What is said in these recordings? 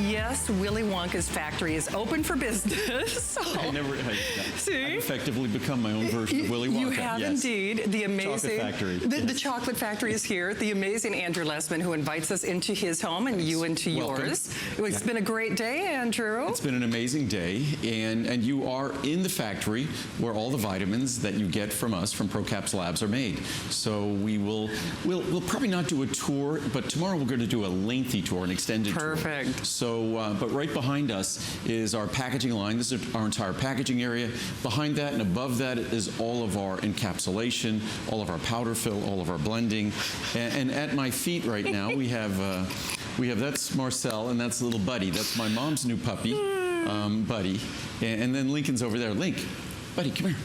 Yes, Willy Wonka's factory is open for business. I've See? effectively become my own version of Willy Wonka. You have indeed. The amazing Chocolate Factory. The Chocolate Factory is here. The amazing Andrew Lessman, who invites us into his home and you into yours. It's been a great day, Andrew. It's been an amazing day, and you are in the factory where all the vitamins that you get from us from ProCaps Labs are made. So we'll probably not do a tour, but tomorrow we're going to do a lengthy tour, an extended tour. Perfect. So, but right behind us is our packaging line. This is our entire packaging area. Behind that and above that is all of our encapsulation, all of our powder fill, all of our blending. And at my feet right now, we have that's Marcel, and that's little Buddy. That's my mom's new puppy, Buddy. And then Lincoln's over there. Link, Buddy, come here.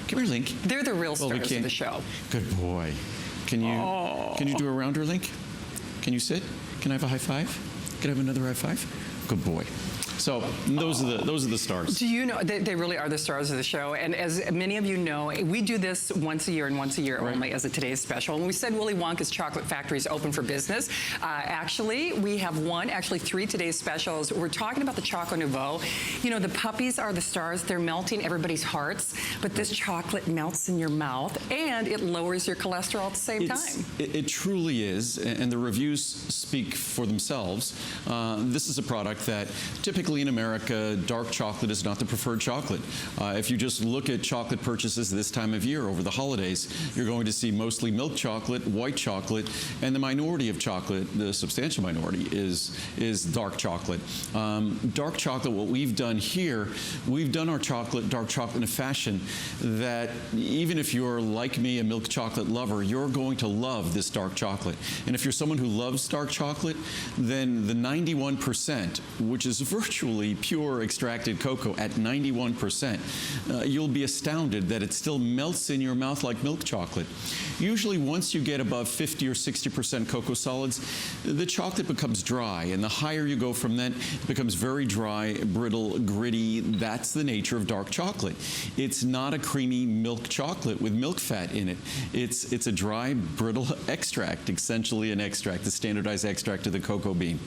Come here, Link. They're the real stars of the show. Good boy. Can you do a rounder, Link? Can you sit? Can I have a high five? Can I have another high five? Good boy. So those are the stars. Do you know, they really are the stars of the show, and as many of you know, we do this once a year and once a year only as a Today's Special. And we said Willy Wonka's Chocolate Factory is open for business. Actually, we have three Today's Specials. We're talking about the Choco Nouveau. You know, the puppies are the stars. They're melting everybody's hearts, but this chocolate melts in your mouth, and it lowers your cholesterol at the same time. It truly is, and the reviews speak for themselves. This is a product that typically in America, dark chocolate is not the preferred chocolate. If you just look at chocolate purchases this time of year over the holidays, you're going to see mostly milk chocolate, white chocolate, and the minority of chocolate, the substantial minority, is dark chocolate. Dark chocolate, what we've done here, we've done our dark chocolate in a fashion that even if you're like me, a milk chocolate lover, you're going to love this dark chocolate. And if you're someone who loves dark chocolate, then the 91%, which is virtually pure extracted cocoa at 91%, you'll be astounded that it still melts in your mouth like milk chocolate. Usually once you get above 50 or 60% cocoa solids, the chocolate becomes dry, and the higher you go from that, it becomes very dry, brittle, gritty. That's the nature of dark chocolate. It's not a creamy milk chocolate with milk fat in it. It's a dry, brittle extract, essentially an extract, the standardized extract of the cocoa bean.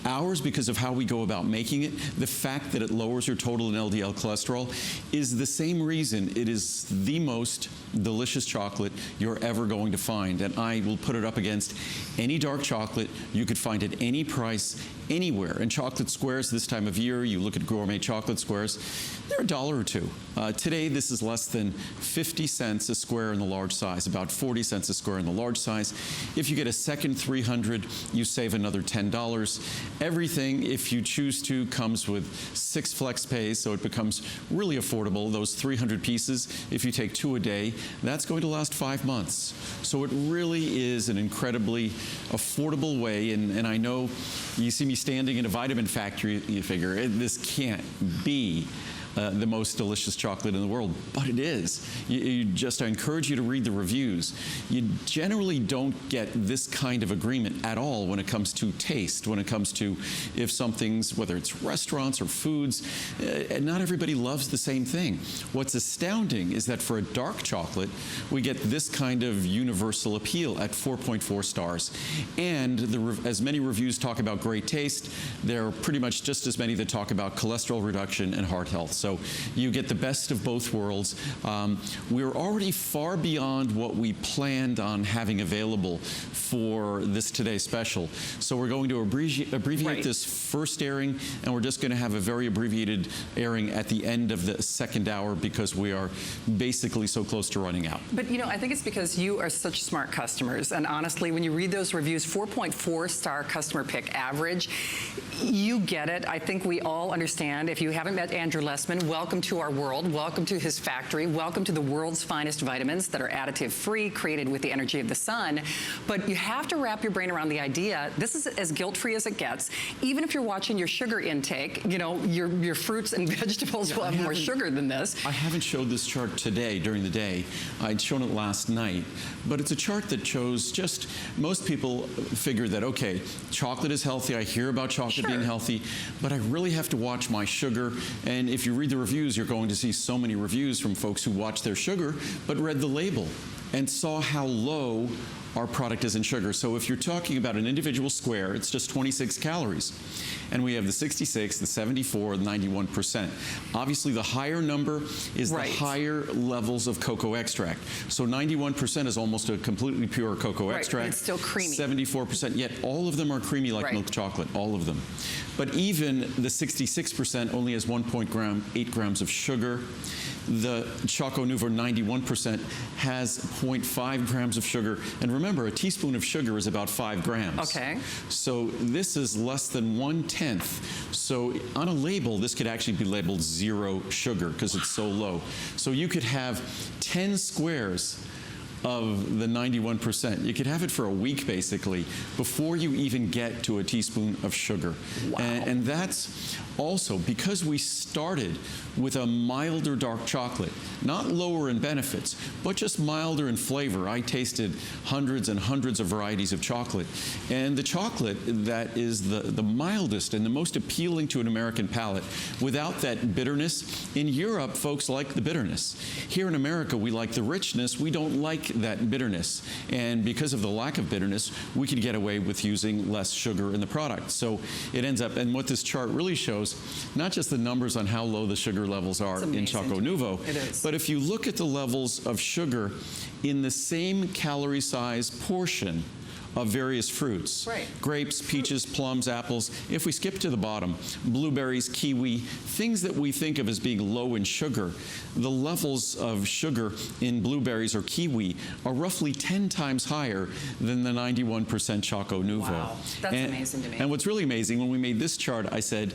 Ours, because of how we go about making it, the fact that it lowers your total and LDL cholesterol is the same reason it is the most delicious chocolate you're ever going to find. And I will put it up against any dark chocolate you could find at any price, anywhere. And chocolate squares this time of year, you look at gourmet chocolate squares, they're $1 or $2. Today, this is less than 50 cents a square in the large size, about 40 cents a square in the large size. If you get a second 300, you save another $10. Everything, if you choose to, comes with 6 flex pays, so it becomes really affordable. Those 300 pieces, if you take 2 a day, that's going to last 5 months. So it really is an incredibly affordable way, and I know you see me standing in a vitamin factory, you figure, this can't be the most delicious chocolate in the world, but it is. I encourage you to read the reviews. You generally don't get this kind of agreement at all when it comes to taste, when it comes to if something's, whether it's restaurants or foods, not everybody loves the same thing. What's astounding is that for a dark chocolate, we get this kind of universal appeal at 4.4 stars. And as many reviews talk about great taste, there are pretty much just as many that talk about cholesterol reduction and heart health. So you get the best of both worlds. We're already far beyond what we planned on having available for this Today's Special. So we're going to abbreviate this first airing, and we're just going to have a very abbreviated airing at the end of the second hour because we are basically so close to running out. But you know, I think it's because you are such smart customers, and honestly, when you read those reviews, 4.4 star customer pick average, you get it. I think we all understand. If you haven't met Andrew Lessman, welcome to our world. Welcome to his factory. Welcome to the world's finest vitamins that are additive-free, created with the energy of the sun. But you have to wrap your brain around the idea, this is as guilt-free as it gets. Even if you're watching your sugar intake, you know, your fruits and vegetables will have more sugar than this. I haven't showed this chart today during the day. I'd shown it last night. But it's a chart that shows just, most people figure that, okay, chocolate is healthy. I hear about chocolate being healthy, but I really have to watch my sugar. And if you read the reviews, you're going to see so many reviews from folks who watch their sugar, but read the label and saw how low our product is in sugar. So if you're talking about an individual square, it's just 26 calories. And we have the 66, the 74, the 91%. Obviously, the higher number is the higher levels of cocoa extract. So 91% is almost a completely pure cocoa extract. It's still creamy. 74%, yet all of them are creamy like milk chocolate, all of them. But even the 66% only has 1.8 grams of sugar. The Choco Nouveau 91% has 0.5 grams of sugar. And remember, a teaspoon of sugar is about 5 grams. Okay. So this is less than 1/10. So on a label, this could actually be labeled 0 sugar because it's so low. So you could have 10 squares of the 91%. You could have it for a week, basically, before you even get to a teaspoon of sugar. Wow. And that's also because we started with a milder dark chocolate, not lower in benefits, but just milder in flavor. I tasted hundreds and hundreds of varieties of chocolate. And the chocolate that is the mildest and the most appealing to an American palate without that bitterness. In Europe, folks like the bitterness. Here in America, we like the richness. We don't like that bitterness. And because of the lack of bitterness, we could get away with using less sugar in the product. So it ends up, and what this chart really shows, not just the numbers on how low the sugar levels are in Choco Nouveau, but if you look at the levels of sugar in the same calorie size portion of various fruits. Grapes, peaches, plums, apples. If we skip to the bottom, blueberries, kiwi, things that we think of as being low in sugar, the levels of sugar in blueberries or kiwi are roughly 10 times higher than the 91% Choco Nouveau. Wow, that's amazing to me. And what's really amazing, when we made this chart, I said,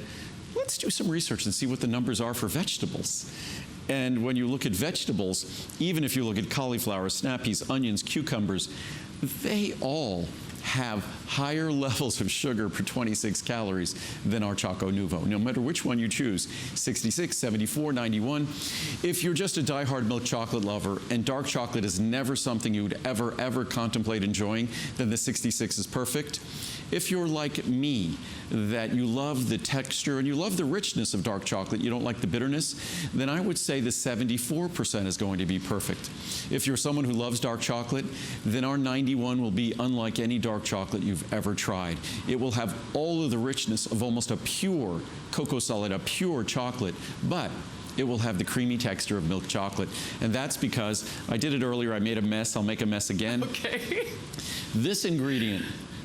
let's do some research and see what the numbers are for vegetables. And when you look at vegetables, even if you look at cauliflower, snap peas, onions, cucumbers, they all have higher levels of sugar per 26 calories than our Choco Nouveau, no matter which one you choose, 66, 74, 91. If you're just a diehard milk chocolate lover and dark chocolate is never something you would ever contemplate enjoying, then the 66 is perfect. If you're like me, that you love the texture and you love the richness of dark chocolate, you don't like the bitterness, then I would say the 74% is going to be perfect. If you're someone who loves dark chocolate, then our 91 will be unlike any dark chocolate you've ever tried. It will have all of the richness of almost a pure cocoa solid, a pure chocolate, but it will have the creamy texture of milk chocolate. And that's because I did it earlier, I made a mess, I'll make a mess again. Okay. This ingredient,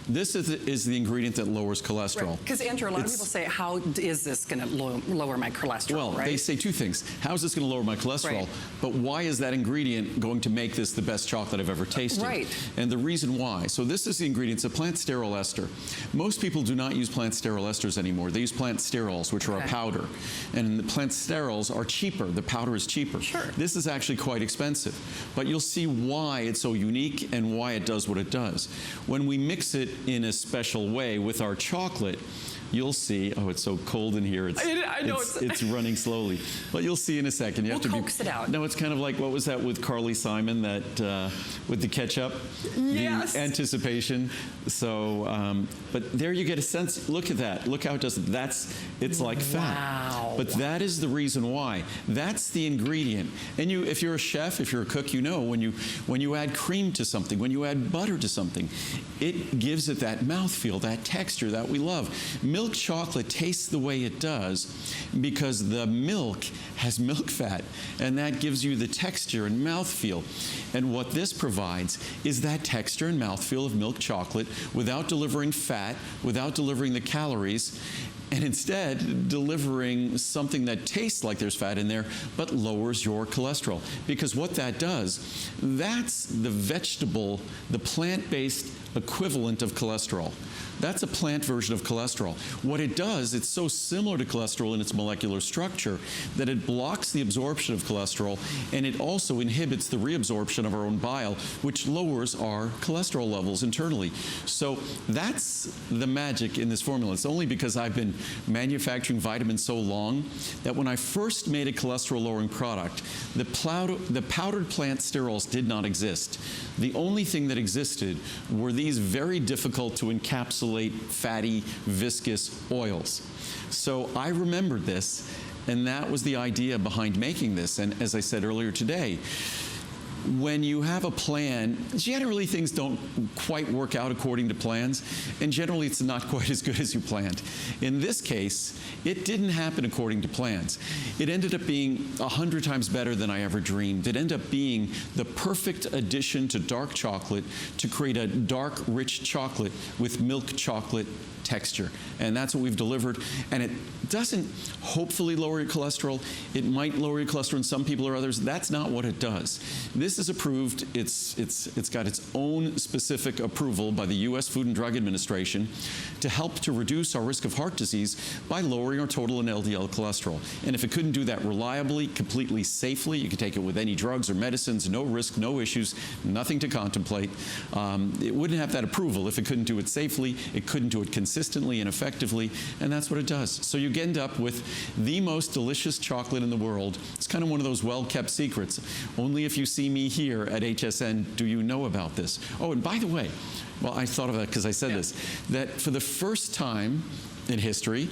this is the ingredient that lowers cholesterol. Because, Andrew, a lot of people say, how is this going to lower my cholesterol, Well, they say two things. How is this going to lower my cholesterol? But why is that ingredient going to make this the best chocolate I've ever tasted? And the reason why. So this is the ingredient. It's a plant sterol ester. Most people do not use plant sterol esters anymore. They use plant sterols, which are a powder. And the plant sterols are cheaper. The powder is cheaper. This is actually quite expensive. But you'll see why it's so unique and why it does what it does. When we mix it in a special way with our chocolate, you'll see, oh, it's so cold in here. I know it's running slowly. But you'll see in a second. You have to coax it out. No, it's kind of like, what was that with Carly Simon, that with the ketchup? Yes. The anticipation. So, but there you get a sense. Look at that. Look how it does it. It's like fat. Wow. But that is the reason why. That's the ingredient. And if you're a chef, if you're a cook, you know when you add cream to something, when you add butter to something, it gives it that mouthfeel, that texture that we love. Milk chocolate tastes the way it does because the milk has milk fat, and that gives you the texture and mouthfeel. And what this provides is that texture and mouthfeel of milk chocolate without delivering fat, without delivering the calories, and instead delivering something that tastes like there's fat in there, but lowers your cholesterol. Because what that does, that's the vegetable, the plant-based equivalent of cholesterol. That's a plant version of cholesterol. What it does, it's so similar to cholesterol in its molecular structure that it blocks the absorption of cholesterol, and it also inhibits the reabsorption of our own bile, which lowers our cholesterol levels internally. So that's the magic in this formula. It's only because I've been manufacturing vitamins so long that when I first made a cholesterol-lowering product, the powdered plant sterols did not exist. The only thing that existed were these very difficult to encapsulate fatty, viscous oils. So I remembered this, and that was the idea behind making this. And as I said earlier today, when you have a plan, generally things don't quite work out according to plans, and generally it's not quite as good as you planned. In this case, it didn't happen according to plans. It ended up being 100 times better than I ever dreamed. It ended up being the perfect addition to dark chocolate to create a dark, rich chocolate with milk chocolate texture. And that's what we've delivered. And it doesn't hopefully lower your cholesterol. It might lower your cholesterol in some people or others. That's not what it does. This is approved. It's got its own specific approval by the U.S. Food and Drug Administration to help to reduce our risk of heart disease by lowering our total and LDL cholesterol. And if it couldn't do that reliably, completely safely, you could take it with any drugs or medicines, no risk, no issues, nothing to contemplate. It wouldn't have that approval if it couldn't do it safely, it couldn't do it consistently and effectively, and that's what it does. So you end up with the most delicious chocolate in the world. It's kind of one of those well-kept secrets. Only if you see me here at HSN do you know about this. Oh, and by the way, well, I thought of that because I said this, that for the first time in history,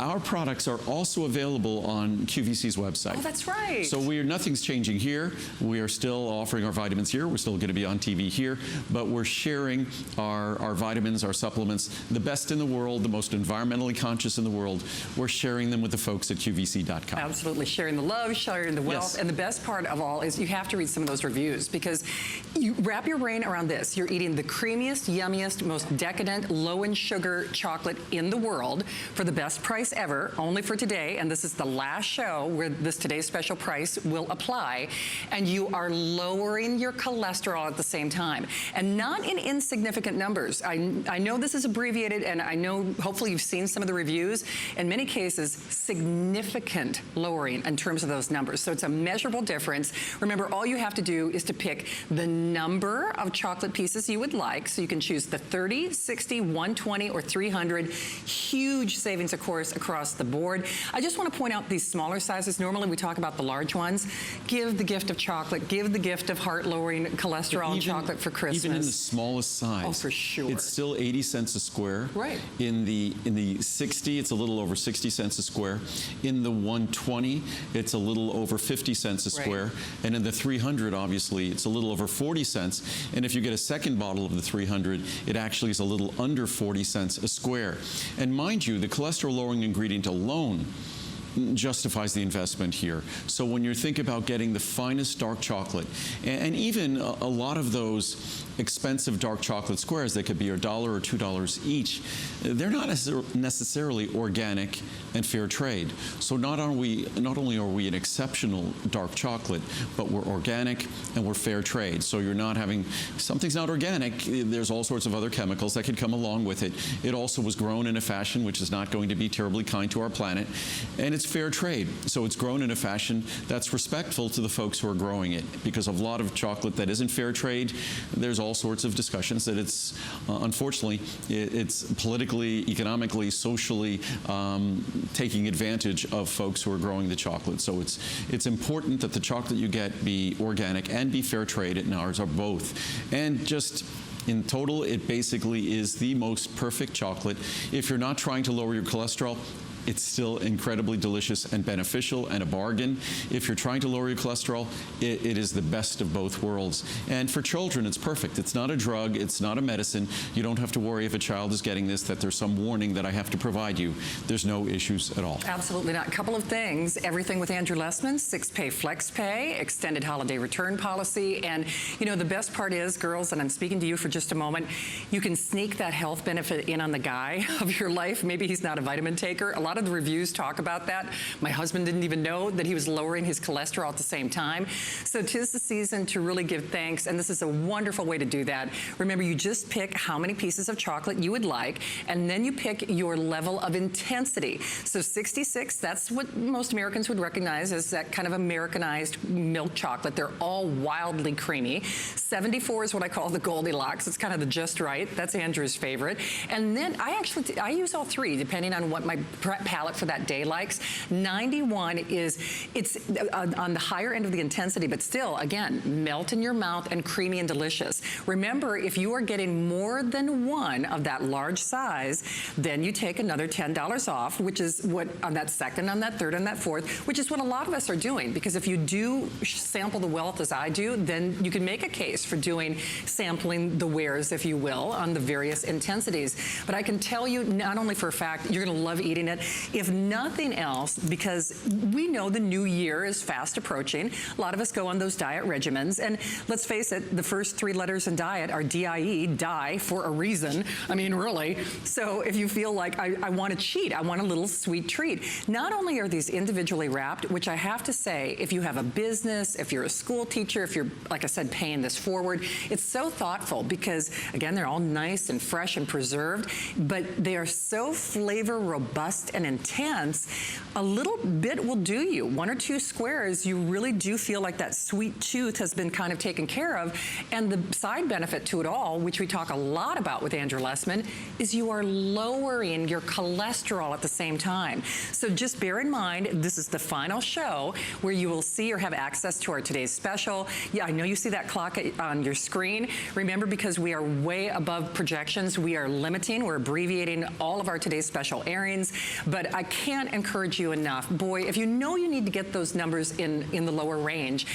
our products are also available on QVC's website. Oh, that's right. So nothing's changing here. We are still offering our vitamins here. We're still going to be on TV here, but we're sharing our vitamins, our supplements, the best in the world, the most environmentally conscious in the world. We're sharing them with the folks at QVC.com. Absolutely, sharing the love, sharing the wealth, Yes. and the best part of all is you have to read some of those reviews because you wrap your brain around this. You're eating the creamiest, yummiest, most decadent, low in sugar chocolate in the world for the best price ever, only for today, and this is the last show where this today's special price will apply, and you are lowering your cholesterol at the same time, and not in insignificant numbers. I know this is abbreviated, and I know hopefully you've seen some of the reviews. In many cases, significant lowering in terms of those numbers. So it's a measurable difference. Remember, all you have to do is to pick the number of chocolate pieces you would like, so you can choose the 30, 60, 120, or 300. Huge savings, of course, across the board. I just want to point out these smaller sizes. Normally we talk about the large ones. Give the gift of chocolate. Give the gift of heart-lowering cholesterol and chocolate for Christmas. Even in the smallest size. Oh, for sure. It's still 80 cents a square. Right. In the 60, it's a little over 60 cents a square. In the 120, it's a little over 50 cents a square. Right. And in the 300, obviously, it's a little over 40 cents. And if you get a second bottle of the 300, it actually is a little under 40 cents a square. And mind you, the cholesterol-lowering ingredient alone justifies the investment here. So when you think about getting the finest dark chocolate, and even a lot of those expensive dark chocolate squares that could be $1 or $2 each, they're not necessarily organic and fair trade. So not only are we an exceptional dark chocolate, but we're organic and we're fair trade. So you're not having, something's not organic, there's all sorts of other chemicals that could come along with it. It also was grown in a fashion which is not going to be terribly kind to our planet, and it's fair trade. So it's grown in a fashion that's respectful to the folks who are growing it, because of a lot of chocolate that isn't fair trade, there's all sorts of discussions that it's, unfortunately, it's politically, economically, socially taking advantage of folks who are growing the chocolate. So it's important that the chocolate you get be organic and be fair trade, and ours are both. And just in total, it basically is the most perfect chocolate. If you're not trying to lower your cholesterol, it's still incredibly delicious and beneficial and a bargain. If you're trying to lower your cholesterol, it is the best of both worlds. And for children, it's perfect. It's not a drug. It's not a medicine. You don't have to worry if a child is getting this that there's some warning that I have to provide you. There's no issues at all. Absolutely not. A couple of things. Everything with Andrew Lessman, 6-pay flex pay, extended holiday return policy. And, you know, the best part is, girls, and I'm speaking to you for just a moment, you can sneak that health benefit in on the guy of your life. Maybe he's not a vitamin taker. A lot of the reviews talk about that. My husband didn't even know that he was lowering his cholesterol at the same time. So 'tis the season to really give thanks, and this is a wonderful way to do that. Remember, you just pick how many pieces of chocolate you would like, and then you pick your level of intensity. So 66, that's what most Americans would recognize as that kind of Americanized milk chocolate. They're all wildly creamy. 74 is what I call the Goldilocks. It's kind of the just right. That's Andrew's favorite. And then I use all three, depending on what my palate for that day likes. 91 it's on the higher end of the intensity, but still, again, melt in your mouth and creamy and delicious. Remember, if you are getting more than one of that large size, then you take another $10 off, which is what on that second, on that third, on that fourth, which is what a lot of us are doing. Because if you do sample the wealth as I do, then you can make a case for doing sampling the wares, if you will, on the various intensities. But I can tell you, not only for a fact, you're going to love eating it, if nothing else, because we know the new year is fast approaching. A lot of us go on those diet regimens, and let's face it, the first three letters in diet are D-I-E, die, for a reason. I mean, really. So if you feel like I want to cheat, I want a little sweet treat. Not only are these individually wrapped, which I have to say, if you have a business, if you're a school teacher, if you're, like I said, paying this forward, it's so thoughtful because, again, they're all nice and fresh and preserved, but they are so flavor robust and intense. A little bit will do you. One or two squares, you really do feel like that sweet tooth has been kind of taken care of. And the side benefit to it all, which we talk a lot about with Andrew Lessman, is you are lowering your cholesterol at the same time. So just bear in mind, this is the final show where you will see or have access to our today's special. Yeah, I know you see that clock on your screen. Remember, because we are way above projections, we are limiting, we're abbreviating all of our today's special airings, but I can't encourage you enough. Boy, if you know you need to get those numbers in the lower range,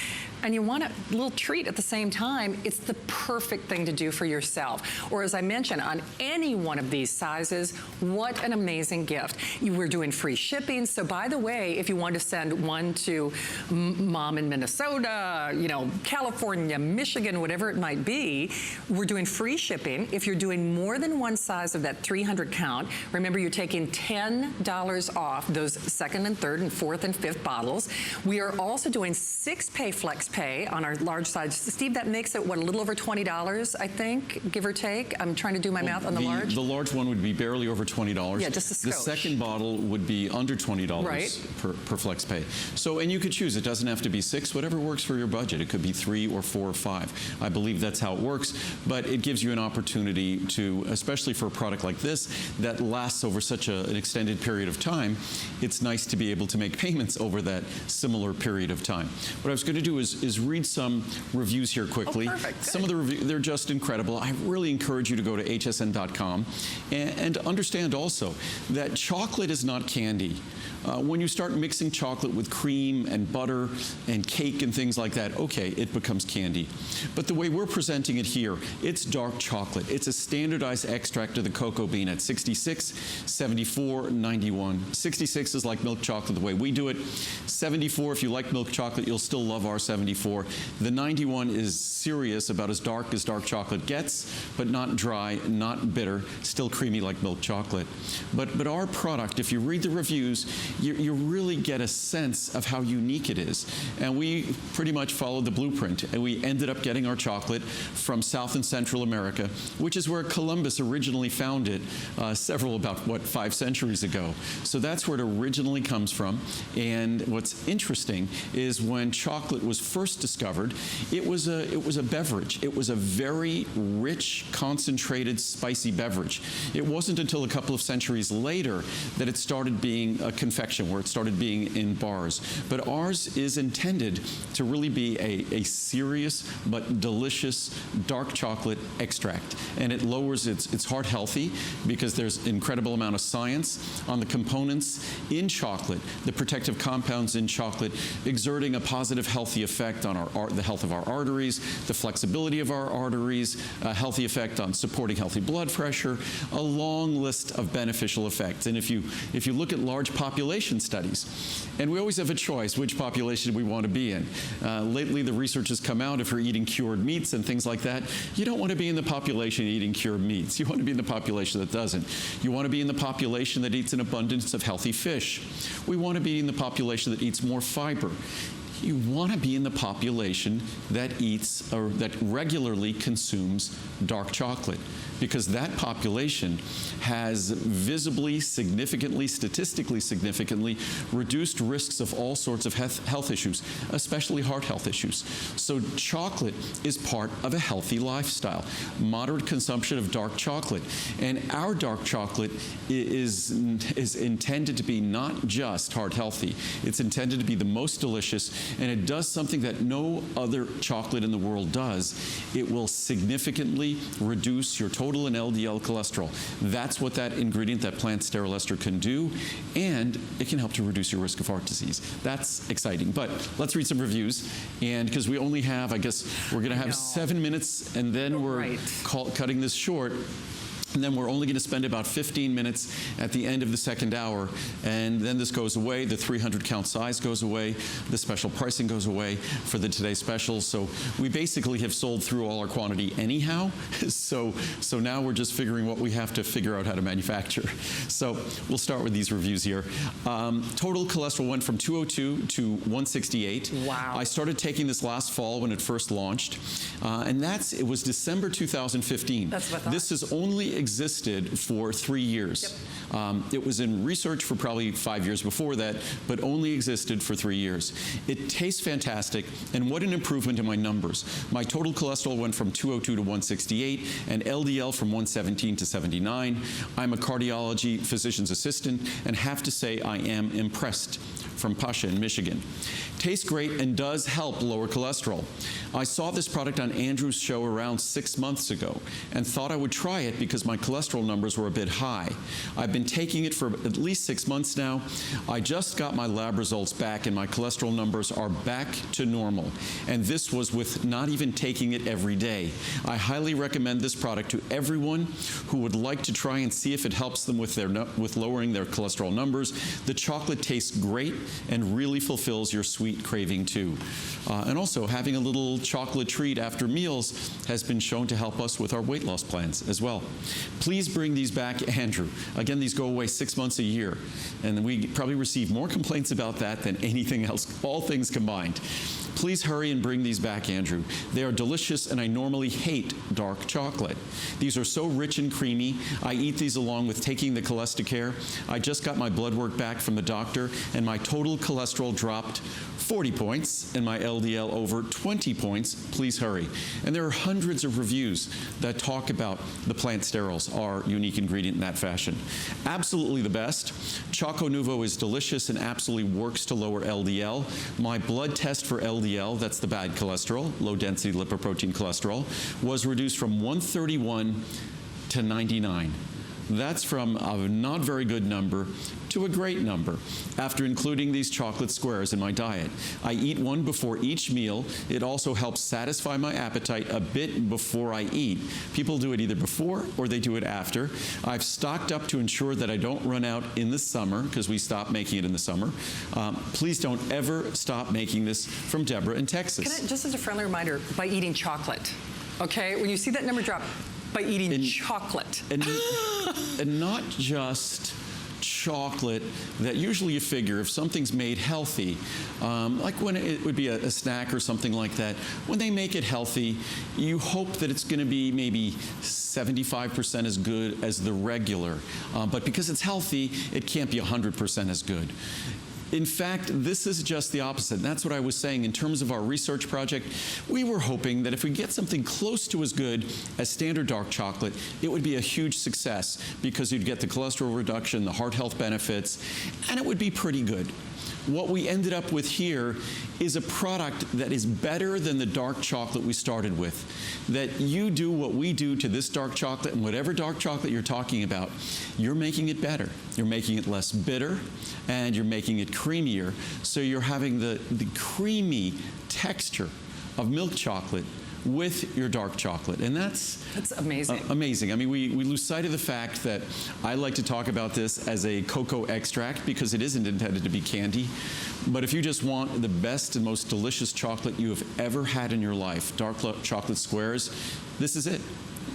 and you want a little treat at the same time, it's the perfect thing to do for yourself. Or as I mentioned, on any one of these sizes, what an amazing gift. We're doing free shipping, so by the way, if you want to send one to mom in Minnesota, you know, California, Michigan, whatever it might be, we're doing free shipping. If you're doing more than one size of that 300 count, remember you're taking $10 off those second and third and fourth and fifth bottles. We are also doing 6-pay flex pay on our large size. Steve, that makes it, what, a little over $20, I think, give or take? I'm trying to do my math on the large. The large one would be barely over $20. Yeah, just a skosh. The second bottle would be under $20 right. per flex pay. So, and you could choose. It doesn't have to be 6, whatever works for your budget. It could be 3 or 4 or 5. I believe that's how it works, but it gives you an opportunity to, especially for a product like this that lasts over such an extended period of time, it's nice to be able to make payments over that similar period of time. What I was going to do is read some reviews here quickly. Oh, perfect. Good. Some of the reviews, they're just incredible. I really encourage you to go to hsn.com and understand also that chocolate is not candy. When you start mixing chocolate with cream and butter and cake and things like that, okay, it becomes candy. But the way we're presenting it here, it's dark chocolate. It's a standardized extract of the cocoa bean at 66, 74, 91. 66 is like milk chocolate the way we do it. 74, if you like milk chocolate, you'll still love our 74. The 91 is serious, about as dark chocolate gets, but not dry, not bitter, still creamy like milk chocolate. But our product, if you read the reviews, you really get a sense of how unique it is. And we pretty much followed the blueprint, and we ended up getting our chocolate from South and Central America, which is where Columbus originally found it about 5 centuries ago. So that's where it originally comes from. And what's interesting is when chocolate was first discovered, it was a beverage. It was a very rich, concentrated, spicy beverage. It wasn't until a couple of centuries later that it started being a confection, where it started being in bars. But ours is intended to really be a serious but delicious dark chocolate extract. And it lowers, it's heart healthy because there's an incredible amount of science on the components in chocolate, the protective compounds in chocolate, exerting a positive healthy effect on the health of our arteries, the flexibility of our arteries, a healthy effect on supporting healthy blood pressure, a long list of beneficial effects. And if you look at large population studies, and we always have a choice which population we want to be in. Lately, the research has come out, if you're eating cured meats and things like that, you don't want to be in the population eating cured meats. You want to be in the population that doesn't. You want to be in the population that eats an abundance of healthy fish. We want to be in the population that eats more fiber. You want to be in the population that eats or that regularly consumes dark chocolate, because that population has visibly, significantly, statistically significantly reduced risks of all sorts of health issues, especially heart health issues. So chocolate is part of a healthy lifestyle. Moderate consumption of dark chocolate. And our dark chocolate is intended to be not just heart healthy, it's intended to be the most delicious, and it does something that no other chocolate in the world does. It will significantly reduce your total and LDL cholesterol. That's what that ingredient, that plant sterol ester, can do, and it can help to reduce your risk of heart disease. That's exciting. But let's read some reviews, and because we only have, I guess, we're going to have 7 minutes, and then we're cutting this short. And then we're only going to spend about 15 minutes at the end of the second hour. And then this goes away. The 300-count size goes away. The special pricing goes away for the Today Specials. So we basically have sold through all our quantity anyhow. So now we're just figuring what we have to figure out how to manufacture. So we'll start with these reviews here. Total cholesterol went from 202 to 168. Wow. I started taking this last fall when it first launched. And it was December 2015. That's what I thought. This has only existed for 3 years. Yep. It was in research for probably 5 years before that, but only existed for 3 years. It tastes fantastic, and what an improvement in my numbers. My total cholesterol went from 202 to 168, and LDL from 117 to 79. I'm a cardiology physician's assistant, and have to say I am impressed. From Pasha in Michigan. Tastes great and does help lower cholesterol. I saw this product on Andrew's show around 6 months ago and thought I would try it because my cholesterol numbers were a bit high. I've been taking it for at least 6 months now. I just got my lab results back and my cholesterol numbers are back to normal. And this was with not even taking it every day. I highly recommend this product to everyone who would like to try and see if it helps them with lowering their cholesterol numbers. The chocolate tastes great and really fulfills your sweet craving too. And also, having a little chocolate treat after meals has been shown to help us with our weight loss plans as well. Please bring these back, Andrew. Again, these go away 6 months a year, and we probably receive more complaints about that than anything else, all things combined. Please hurry and bring these back, Andrew. They are delicious, and I normally hate dark chocolate. These are so rich and creamy. I eat these along with taking the Cholesterol. I just got my blood work back from the doctor, and my total cholesterol dropped 40 points and my LDL over 20 points. Please hurry. And there are hundreds of reviews that talk about the plant sterols, our unique ingredient in that fashion. Absolutely the best. Choco Nuvo is delicious and absolutely works to lower LDL. My blood test for LDL, that's the bad cholesterol, low density lipoprotein cholesterol, was reduced from 131 to 99. That's from a not very good number to a great number after including these chocolate squares in my diet. I eat one before each meal. It also helps satisfy my appetite a bit before I eat. People do it either before or they do it after. I've stocked up to ensure that I don't run out in the summer because we stopped making it in the summer. Please don't ever stop making this, from Deborah in Texas. Just as a friendly reminder, by eating chocolate, okay? When you see that number drop, by eating chocolate. And not just chocolate that usually you figure if something's made healthy, like when it would be a snack or something like that, when they make it healthy, you hope that it's going to be maybe 75% as good as the regular. But because it's healthy, it can't be 100% as good. In fact, this is just the opposite. That's what I was saying in terms of our research project. We were hoping that if we get something close to as good as standard dark chocolate, it would be a huge success because you'd get the cholesterol reduction, the heart health benefits, and it would be pretty good. What we ended up with here is a product that is better than the dark chocolate we started with. That you do what we do to this dark chocolate, and whatever dark chocolate you're talking about, you're making it better. You're making it less bitter, and you're making it creamier. So you're having the creamy texture of milk chocolate with your dark chocolate. And that's amazing. Amazing. I mean, we lose sight of the fact that I like to talk about this as a cocoa extract because it isn't intended to be candy. But if you just want the best and most delicious chocolate you have ever had in your life, dark chocolate squares, this is it.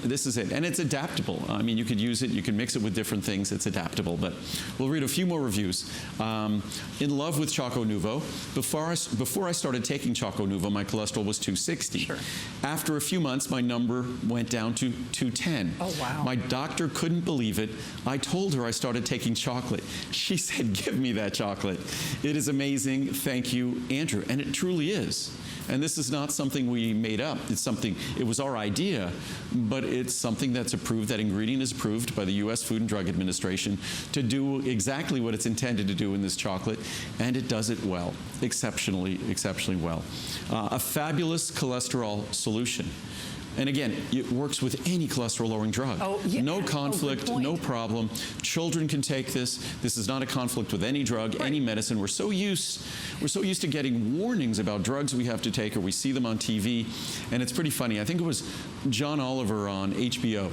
This is it. And it's adaptable. I mean, you could use it, you can mix it with different things. It's adaptable. But we'll read a few more reviews. In love with Choco Nuvo. Before I started taking Choco Nuvo, my cholesterol was 260. Sure. After a few months, my number went down to 210. Oh, wow. My doctor couldn't believe it. I told her I started taking chocolate. She said, give me that chocolate. It is amazing. Thank you, Andrew. And it truly is. And this is not something we made up. It's something, it was our idea, but it's something that's approved, that ingredient is approved by the U.S. Food and Drug Administration to do exactly what it's intended to do in this chocolate, and it does it well, exceptionally well. A fabulous cholesterol solution. And again, it works with any cholesterol-lowering drug. Oh, yeah. No conflict, no problem. Children can take this. This is not a conflict with any drug, right. any medicine. We're so used to getting warnings about drugs we have to take, or we see them on TV. And it's pretty funny. I think it was John Oliver on HBO.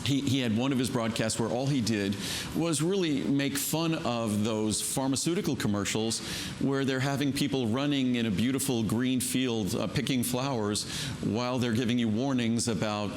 He had one of his broadcasts where all he did was really make fun of those pharmaceutical commercials where they're having people running in a beautiful green field picking flowers while they're giving you warnings about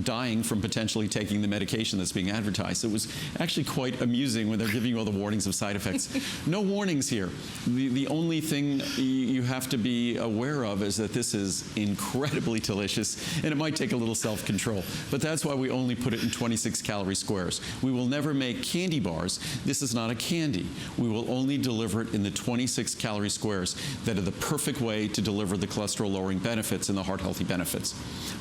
dying from potentially taking the medication that's being advertised. It was actually quite amusing when they're giving you all the warnings of side effects. No warnings here. The only thing you have to be aware of is that this is incredibly delicious, and it might take a little self-control. But that's why we only put it in 26 calorie squares. We will never make candy bars. This is not a candy. We will only deliver it in the 26 calorie squares that are the perfect way to deliver the cholesterol lowering benefits and the heart healthy benefits.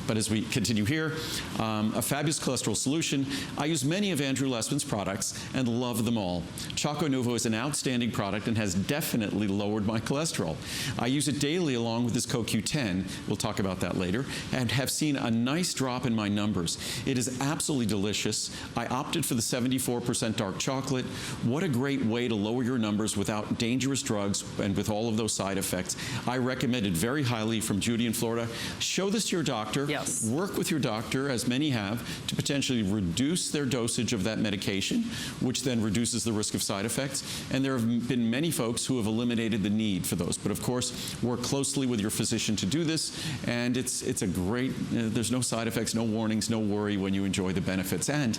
But as we continue here, a fabulous cholesterol solution. I use many of Andrew Lessman's products and love them all. Choco Nuvo is an outstanding product and has definitely lowered my cholesterol. I use it daily along with this CoQ10, we'll talk about that later, and have seen a nice drop in my numbers. It is absolutely delicious. I opted for the 74% dark chocolate. What a great way to lower your numbers without dangerous drugs and with all of those side effects. I recommend it very highly from Judy in Florida. Show this to your doctor. Yes. Work with your doctor, as many have, to potentially reduce their dosage of that medication, which then reduces the risk of side effects. And there have been many folks who have eliminated the need for those. But of course, work closely with your physician to do this. And it's a great, there's no side effects, no warnings, no worry when you enjoy the benefits. And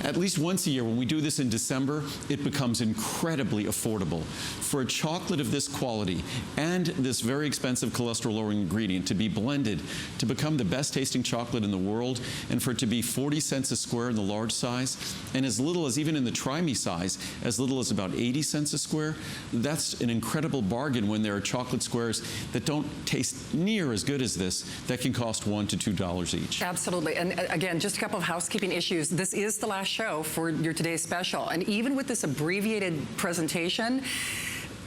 at least once a year, when we do this in December, it becomes incredibly affordable. For a chocolate of this quality and this very expensive cholesterol-lowering ingredient to be blended to become the best tasting chocolate in the world, and for it to be 40 cents a square in the large size, and as little as, even in the Try Me size, as little as about 80 cents a square, that's an incredible bargain when there are chocolate squares that don't taste near as good as this that can cost $1 to $2 each. Absolutely. And again, just a couple of housekeeping issues. This is the last show for your today's special. And even with this abbreviated presentation,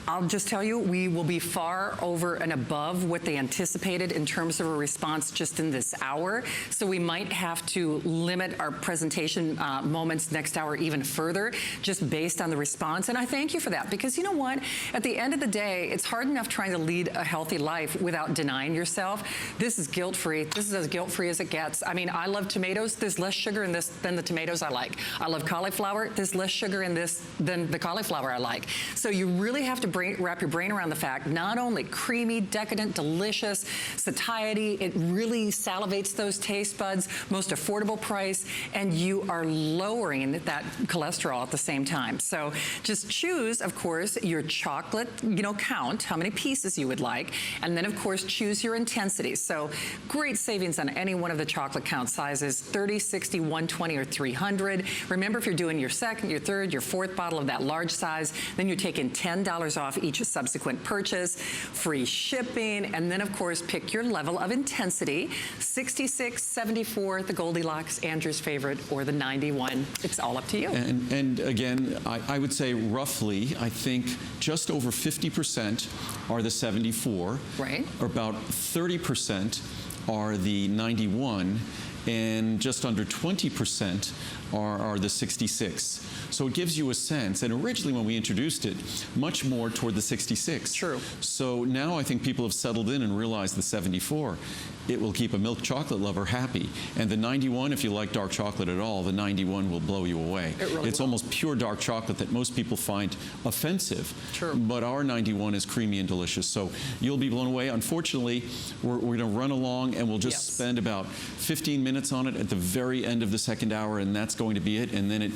I'll just tell you, we will be far over and above what they anticipated in terms of a response just in this hour. So we might have to limit our presentation moments next hour even further, just based on the response. And I thank you for that, because you know what? At the end of the day, it's hard enough trying to lead a healthy life without denying yourself. This is guilt-free. This is as guilt-free as it gets. I mean, I love tomatoes. There's less sugar in this than the tomatoes I like. I love cauliflower. There's less sugar in this than the cauliflower I like. So you really have to wrap your brain around the fact, not only creamy, decadent, delicious, satiety, it really salivates those taste buds, most affordable price, and you are lowering that cholesterol at the same time. So just choose, of course, your chocolate, count, how many pieces you would like, and then, of course, choose your intensity. So great savings on any one of the chocolate count sizes, 30, 60, 120, or 300. Remember, if you're doing your second, your third, your fourth bottle of that large size, then you're taking $10 off each subsequent purchase, free shipping, and then, of course, pick your level of intensity, 66, 74, the Goldilocks, Andrew's favorite, or the 91. It's all up to you. And again, I would say roughly, I think just over 50% are the 74. Right. Or about 30% are the 91, and just under 20% are the 66. So it gives you a sense, and originally when we introduced it, much more toward the 66. True. So now I think people have settled in and realized the 74. It will keep a milk chocolate lover happy. And the 91, if you like dark chocolate at all, the 91 will blow you away. It's almost pure dark chocolate that most people find offensive. True. But our 91 is creamy and delicious. So you'll be blown away. Unfortunately, we're going to run along, and we'll just spend about 15 minutes minutes on it at the very end of the second hour, and that's going to be it, and then it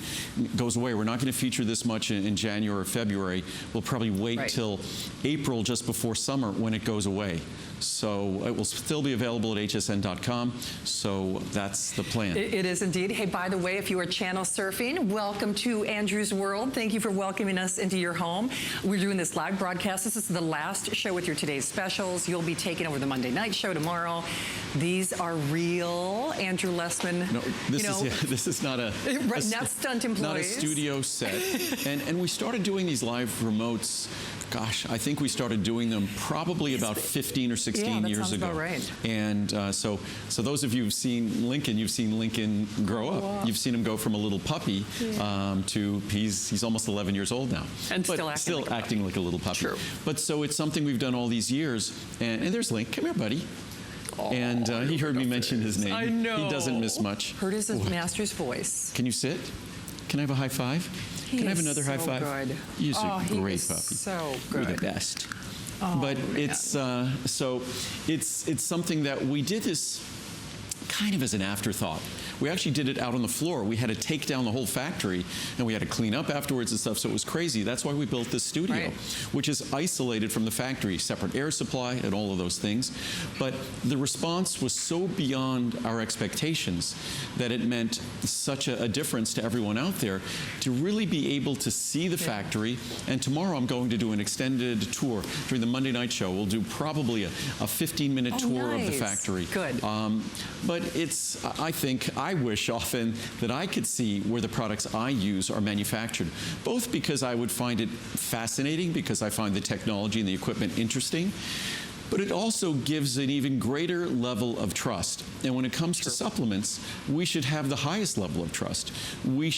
goes away. We're not going to feature this much in January or February. We'll probably wait till April, just before summer, when it goes away. So it will still be available at hsn.com. So that's the plan. It is indeed. Hey, by the way, if you are channel surfing, welcome to Andrew's World. Thank you for welcoming us into your home. We're doing this live broadcast. This is the last show with your today's specials. You'll be taking over the Monday night show tomorrow. These are real Andrew Lessman. No, this is not a not stunt employees. Not a studio set. and we started doing these live remotes. Gosh, I think we started doing them probably about 15 or 16 years ago. About right. And so those of you who've seen Lincoln, you've seen Lincoln grow up. You've seen him go from a little puppy to he's almost 11 years old now. And but still acting like a little puppy. True. But so it's something we've done all these years. And there's Link. Come here, buddy. And he heard me mention his name. I know. He doesn't miss much. Heard his master's voice. Can you sit? Can I have a high five? Can I have another high five? Good. He's a great puppy. So good. You're the best. Man. But it's something that we did this kind of as an afterthought. We actually did it out on the floor. We had to take down the whole factory, and we had to clean up afterwards and stuff, so it was crazy. That's why we built this studio, which is isolated from the factory, separate air supply and all of those things. But the response was so beyond our expectations that it meant such a difference to everyone out there to really be able to see the factory. And tomorrow I'm going to do an extended tour during the Monday night show. We'll do probably a 15-minute tour of the factory. Good. But I wish often that I could see where the products I use are manufactured, both because I would find it fascinating, because I find the technology and the equipment interesting, but it also gives an even greater level of trust. And when it comes to supplements, we should have the highest level of trust. We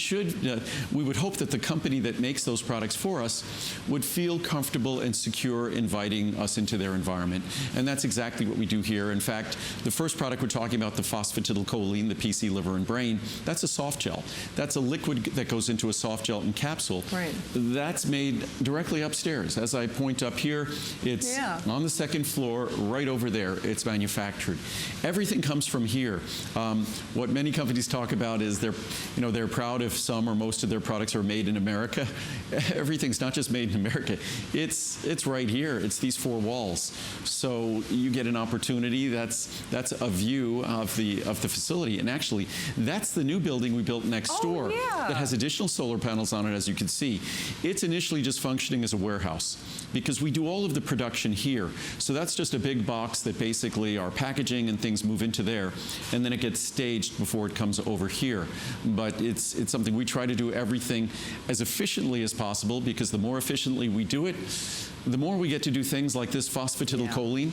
would hope that the company that makes those products for us would feel comfortable and secure inviting us into their environment. And that's exactly what we do here. In fact, the first product we're talking about, the phosphatidylcholine, the PC liver and brain, that's a soft gel. That's a liquid that goes into a soft gel and capsule. Right. That's made directly upstairs. As I point up here, it's on the second floor, right over there. It's manufactured. Everything comes from here. What many companies talk about is they're proud if some or most of their products are made in America. Everything's not just made in America. It's right here. It's these four walls. So you get an opportunity. That's a view of the facility. And actually, that's the new building we built next door that has additional solar panels on it, as you can see. It's initially just functioning as a warehouse because we do all of the production here. So that's just a big box that basically our packaging and things move into there, and then it gets staged before it comes over here. But it's something we try to do everything as efficiently as possible, because the more efficiently we do it, the more we get to do things like this phosphatidylcholine.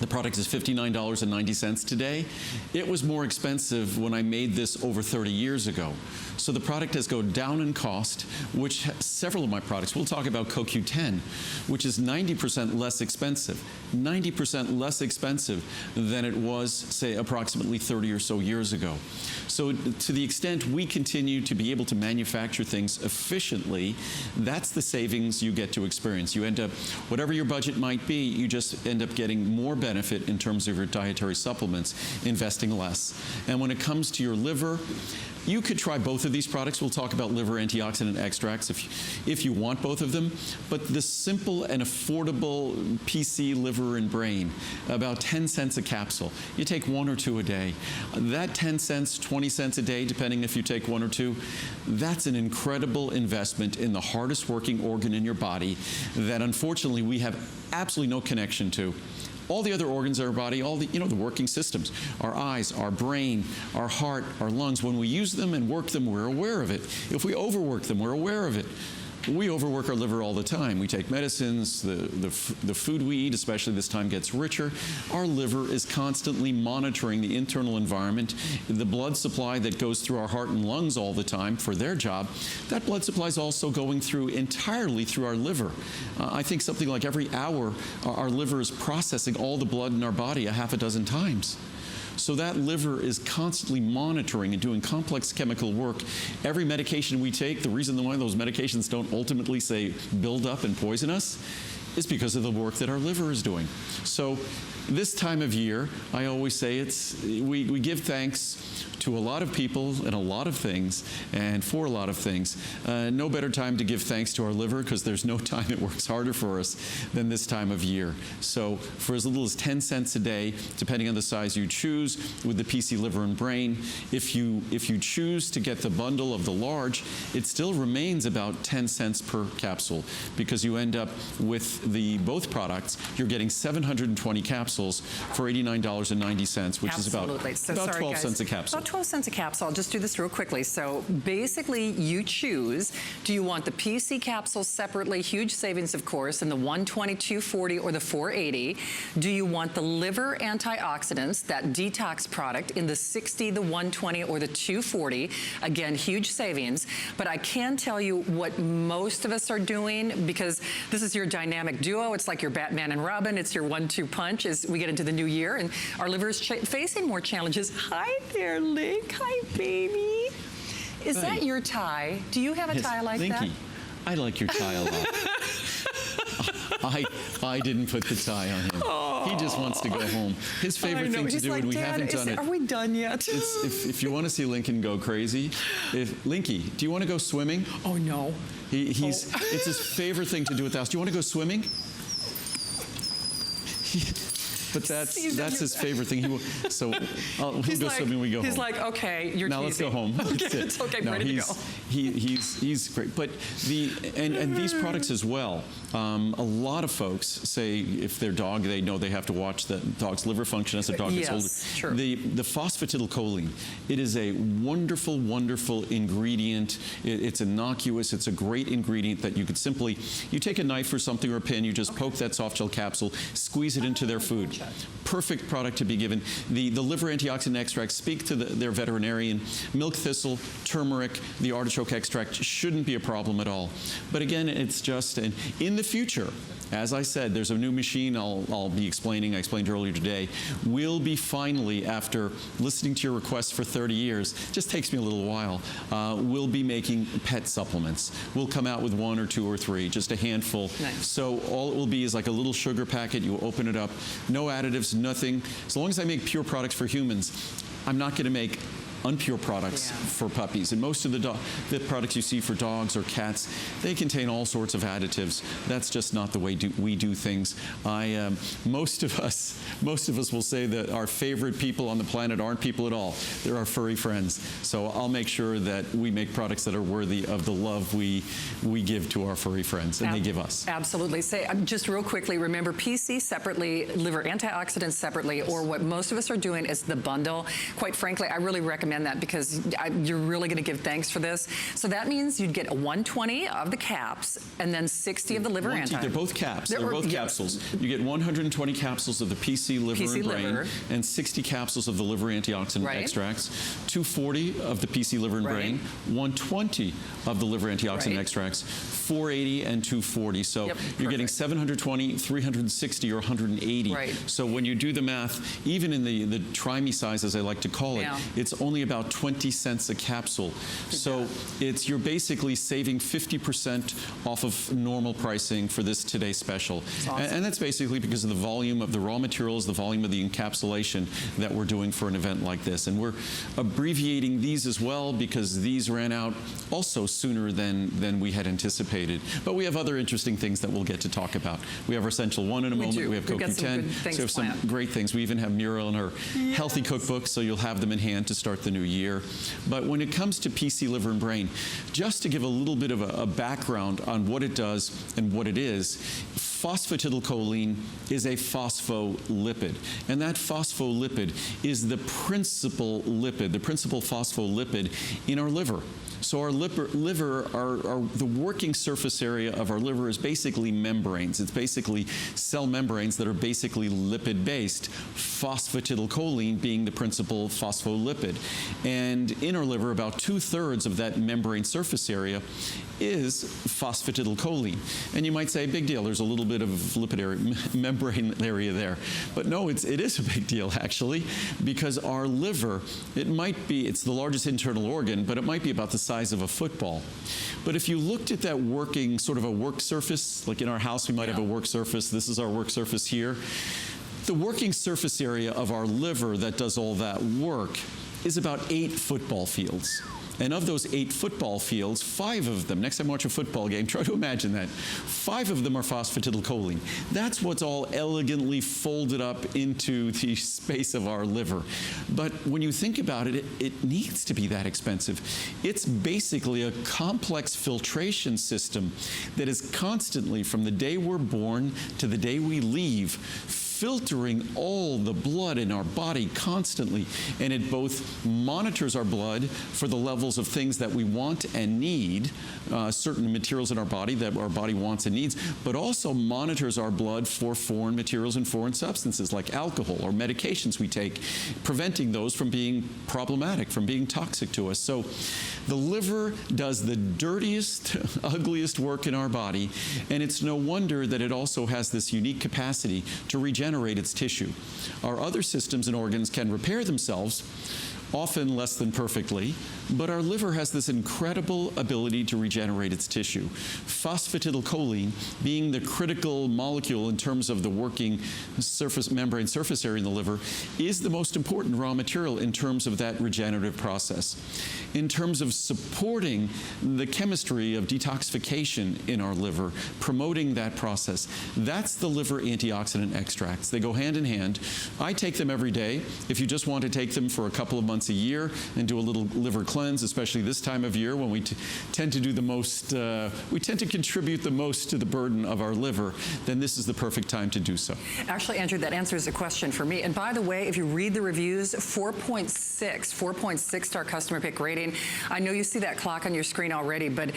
The product is $59.90 today. It was more expensive when I made this over 30 years ago. So the product has gone down in cost, which several of my products, we'll talk about CoQ10, which is 90% less expensive. 90% less expensive than it was, say, approximately 30 or so years ago. So to the extent we continue to be able to manufacture things efficiently, that's the savings you get to experience. You end up, whatever your budget might be, you just end up getting more benefit in terms of your dietary supplements, investing less. And when it comes to your liver, you could try both of these products. We'll talk about liver antioxidant extracts if you want both of them. But the simple and affordable PC liver and brain, about 10 cents a capsule. You take one or two a day. That 10 cents, 20 cents a day, depending if you take one or two, that's an incredible investment in the hardest working organ in your body that unfortunately we have absolutely no connection to. All the other organs of our body, all the working systems, our eyes, our brain, our heart, our lungs, when we use them and work them, we're aware of it. If we overwork them, we're aware of it. We overwork our liver all the time. We take medicines, the food we eat, especially this time, gets richer. Our liver is constantly monitoring the internal environment, the blood supply that goes through our heart and lungs all the time for their job. That blood supply is also going through entirely through our liver. I think something like every hour, our liver is processing all the blood in our body a half a dozen times. So that liver is constantly monitoring and doing complex chemical work. Every medication we take, the reason why those medications don't ultimately, say, build up and poison us, is because of the work that our liver is doing. So this time of year, I always say we give thanks to a lot of people and a lot of things and for a lot of things. No better time to give thanks to our liver, because there's no time it works harder for us than this time of year. So for as little as 10 cents a day, depending on the size you choose, with the PC Liver and Brain, if you choose to get the bundle of the large, it still remains about 10 cents per capsule, because you end up with both products. You're getting 720 capsules for $89.90, which is about 12 cents a capsule. About 12 cents a capsule. I'll just do this real quickly. So basically, you choose, do you want the PC capsules separately, huge savings, of course, in the 120, 240, or the 480? Do you want the liver antioxidants, that detox product, in the 60, the 120, or the 240? Again, huge savings. But I can tell you what most of us are doing, because this is your dynamic duo. It's like your Batman and Robin. It's your 1-2 punch as we get into the new year, and our liver is facing more challenges. Hi there, Link. Hi, baby. Is that your tie? Do you have a tie like that? Linky, I like your tie a lot. I didn't put the tie on him. Oh. He just wants to go home. His favorite thing to do, and we haven't done it. Are we done yet? If you want to see Lincoln go crazy, Linky, do you want to go swimming? Oh, no. It's his favorite thing to do with the house. Do you want to go swimming? But that's his favorite thing. He'll go swimming. We go home. He's like, okay, you're now teasing. Let's go home. Okay, it's okay. No, ready to go. He's great. But and these products as well. A lot of folks say if their dog, they know they have to watch the dog's liver function as the dog gets older. Sure. The phosphatidylcholine, it is a wonderful, wonderful ingredient. It's innocuous. It's a great ingredient that you could simply, you take a knife or something or a pin, you just poke that soft gel capsule, squeeze it into their food. Perfect product to be given. The liver antioxidant extracts, speak to their veterinarian. Milk thistle, turmeric, the artichoke extract shouldn't be a problem at all. But again, it's just, and in the future, as I said, there's a new machine I'll be explaining. I explained earlier today. We'll be finally, after listening to your requests for 30 years, just takes me a little while, we'll be making pet supplements. We'll come out with 1 or 2 or 3, just a handful. Nice. So all it will be is like a little sugar packet. You open it up, no additives, nothing. As long as I make pure products for humans, I'm not going to make unpure products for puppies. And most of the products you see for dogs or cats, they contain all sorts of additives. That's just not the way we do things. Most of us will say that our favorite people on the planet aren't people at all. They're our furry friends. So I'll make sure that we make products that are worthy of the love we give to our furry friends, and they give us. Absolutely. Say, just real quickly, remember PC separately, liver antioxidants separately, or what most of us are doing is the bundle. Quite frankly, I really recommend that, because you're really going to give thanks for this. So that means you'd get 120 of the caps and then 60 of the liver antioxidants. They're both caps. They're both capsules. You get 120 capsules of the PC Liver and Brain and 60 capsules of the liver antioxidant extracts, 240 of the PC Liver and Brain, 120 of the liver antioxidant extracts, 480 and 240. So you're getting 720, 360, or 180. So when you do the math, even in the try-me size, as I like to call it, it's only about 20 cents a capsule. So you're basically saving 50% off of normal pricing for this Today Special. Awesome. And that's basically because of the volume of the raw materials, the volume of the encapsulation that we're doing for an event like this. And we're abbreviating these as well, because these ran out also sooner than we had anticipated. But we have other interesting things that we'll get to talk about. We have our Essential 1 in a moment. We have CoQ10. So we have some great things. We even have Muriel in her healthy cookbook, so you'll have them in hand to start the new year. But when it comes to PC Liver and Brain, just to give a little bit of a background on what it does and what it is, phosphatidylcholine is a phospholipid. And that phospholipid is the principal lipid, the principal phospholipid in our liver. So our liver, the working surface area of our liver is basically membranes. It's basically cell membranes that are basically lipid-based, phosphatidylcholine being the principal phospholipid. And in our liver, about 2/3 of that membrane surface area is phosphatidylcholine. And you might say, big deal, there's a little bit bit of lipid area, membrane area there. But no, it is a big deal, actually, because our liver, it's the largest internal organ, but it might be about the size of a football. But if you looked at that working, sort of a work surface, like in our house, we might have a work surface. This is our work surface here. The working surface area of our liver that does all that work is about 8 football fields. And of those 8 football fields, 5 of them, next time you watch a football game, try to imagine that, 5 of them are phosphatidylcholine. That's what's all elegantly folded up into the space of our liver. But when you think about it, it needs to be that expensive. It's basically a complex filtration system that is constantly, from the day we're born to the day we leave, filtering all the blood in our body constantly, and it both monitors our blood for the levels of things that we want and need, certain materials in our body that our body wants and needs, but also monitors our blood for foreign materials and foreign substances like alcohol or medications we take, preventing those from being problematic, from being toxic to us. So the liver does the dirtiest, ugliest work in our body, and it's no wonder that it also has this unique capacity to regenerate its tissue. Our other systems and organs can repair themselves, often less than perfectly, but our liver has this incredible ability to regenerate its tissue. Phosphatidylcholine, being the critical molecule in terms of the working membrane surface area in the liver, is the most important raw material in terms of that regenerative process. In terms of supporting the chemistry of detoxification in our liver, promoting that process, that's the liver antioxidant extracts. They go hand in hand. I take them every day. If you just want to take them for a couple of months a year and do a little liver cleanse, especially this time of year when we tend to do the most, we tend to contribute the most to the burden of our liver, then this is the perfect time to do so. Actually, Andrew, that answers a question for me. And by the way, if you read the reviews, 4.6 star customer pick rating. I know you see that clock on your screen already, but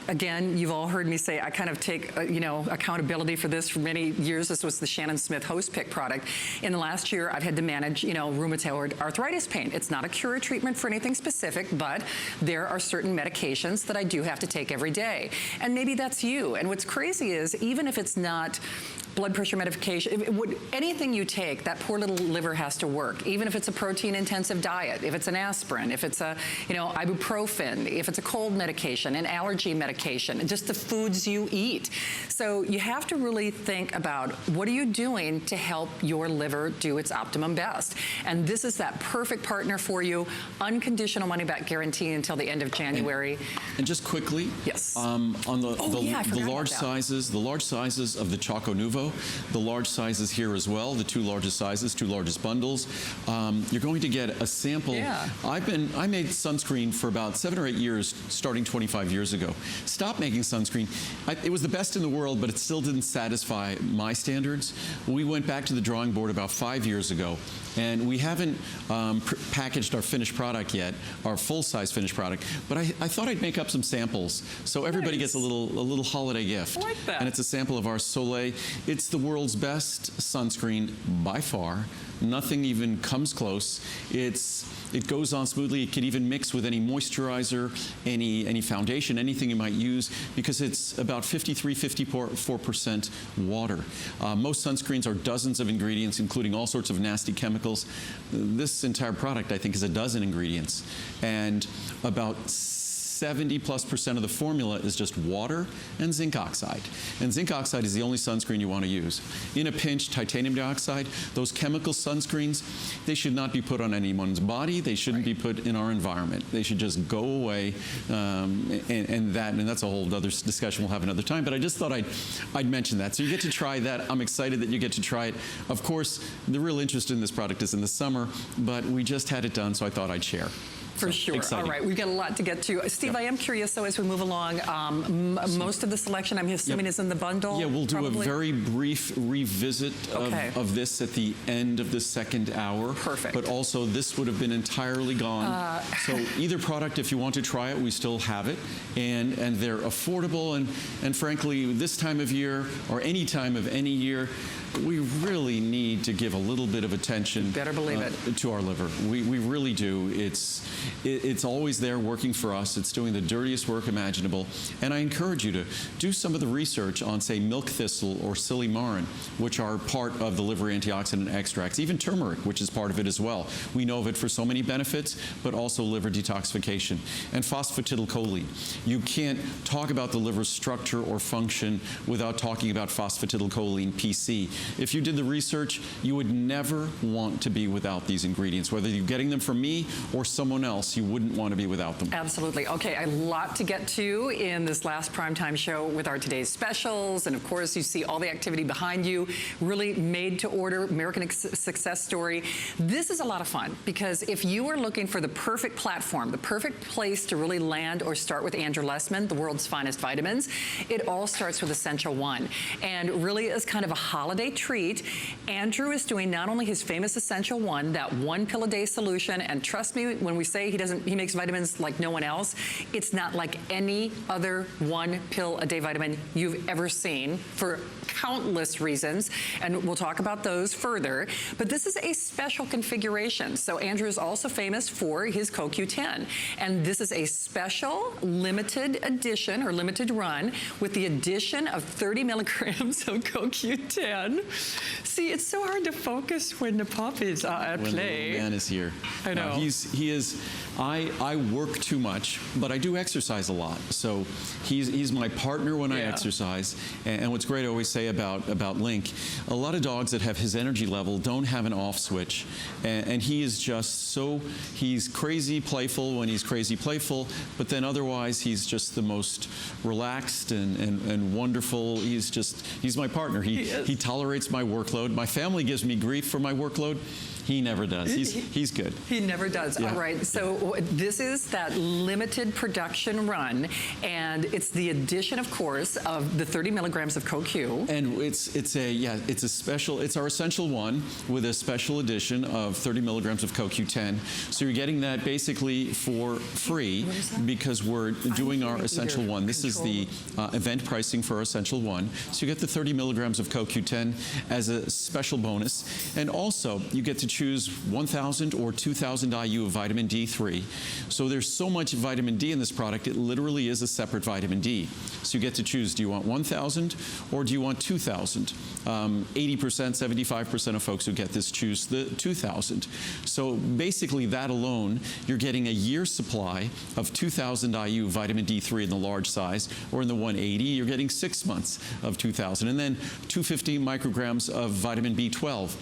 again, you've all heard me say I kind of take accountability for this for many years. This was the Shannon Smith host pick product. In the last year, I've had to manage, rheumatoid arthritis pain. It's not a cure or treatment for anything specific, but there are certain medications that I do have to take every day. And maybe that's you. And what's crazy is, even if it's not blood pressure medication, anything you take, that poor little liver has to work, even if it's a protein-intensive diet, if it's an aspirin, if it's a, ibuprofen, if it's a cold medication, an allergy medication, just the foods you eat. So you have to really think about, what are you doing to help your liver do its optimum best? And this is that perfect partner for you, unconditional money-back guarantee until the end of January. And just quickly, yes, on the large sizes of the Choco Nuvo, the large sizes here as well, the 2 largest sizes, 2 largest bundles. You're going to get a sample. Yeah. I made sunscreen for about 7 or 8 years, starting 25 years ago. Stopped making sunscreen. It was the best in the world, but it still didn't satisfy my standards. We went back to the drawing board about 5 years ago, and we haven't packaged our finished product yet, our full-size finished product, but I thought I'd make up some samples so everybody gets a little holiday gift. I like that. And it's a sample of our Soleil. It's the world's best sunscreen by far. Nothing even comes close. It goes on smoothly. It can even mix with any moisturizer, any foundation, anything you might use, because it's about 54% water. Most sunscreens are dozens of ingredients, including all sorts of nasty chemicals. This entire product, I think, is a dozen ingredients. And about 70+% of the formula is just water and zinc oxide. And zinc oxide is the only sunscreen you want to use. In a pinch, titanium dioxide, those chemical sunscreens, they should not be put on anyone's body. They shouldn't be put in our environment. They should just go away. And that's a whole other discussion we'll have another time. But I just thought I'd mention that. So you get to try that. I'm excited that you get to try it. Of course, the real interest in this product is in the summer, but we just had it done, so I thought I'd share. For sure. Exciting. All right, we've got a lot to get to. Steve, Yep. I am curious, though, as we move along, most of the selection, I'm assuming, is in the bundle? Yeah, we'll do probably? a very brief revisit of this at the end of the second hour. Perfect. But also, this would have been entirely gone. So either product, if you want to try it, we still have it. And they're affordable. And frankly, this time of year, or any time of any year, we really need to give a little bit of attention Better believe it. to our liver. We really do. it's always there working for us. It's doing the dirtiest work imaginable. And I encourage you to do some of the research on, say, milk thistle or silymarin, which are part of the liver antioxidant extracts, even turmeric, which is part of it as well. We know of it for so many benefits, but also liver detoxification. And phosphatidylcholine. You can't talk about the liver's structure or function without talking about phosphatidylcholine, PC. If you did the research, you would never want to be without these ingredients. Whether you're getting them from me or someone else, you wouldn't want to be without them. Absolutely. Okay, a lot to get to in this last primetime show with our today's specials. And of course, you see all the activity behind you, really made to order, American success story. This is a lot of fun because if you are looking for the perfect platform, the perfect place to really land or start with Andrew Lessman, the world's finest vitamins, it all starts with Essential One. And really is kind of a holiday treat. Andrew is doing not only his famous Essential One, that 1 pill a day solution, and trust me when we say he makes vitamins like no one else, it's not like any other 1 pill a day vitamin you've ever seen for countless reasons, and we'll talk about those further. But this is a special configuration. So Andrew is also famous for his CoQ10, and this is a special limited edition or limited run with the addition of 30 milligrams of CoQ10. See, it's so hard to focus when the pup is at when play. The little man is here. I know. He is. I work too much, but I do exercise a lot. So he's my partner when I exercise. And what's great, I always say about Link, a lot of dogs that have his energy level don't have an off switch. And he is just so, he's crazy playful when he's crazy playful, but then otherwise he's just the most relaxed and wonderful. He's my partner. He tolerates my workload. My family gives me grief for my workload. He never does. He's good. He never does. Yeah. All right. So this is that limited production run, and it's the addition, of course, of the 30 milligrams of CoQ. And it's our Essential One with a special addition of 30 milligrams of CoQ10. So you're getting that basically for free because we're doing our Essential One. This is the event pricing for our Essential One. So you get the 30 milligrams of CoQ10 as a special bonus, and also you get to choose 1,000 or 2,000 IU of vitamin D3. So there's so much vitamin D in this product, it literally is a separate vitamin D. So you get to choose, do you want 1,000 or do you want 2,000? 80%, 75% of folks who get this choose the 2,000. So basically that alone, you're getting a year's supply of 2,000 IU vitamin D3 in the large size, or in the 180, you're getting 6 months of 2,000. And then 250 micrograms of vitamin B12.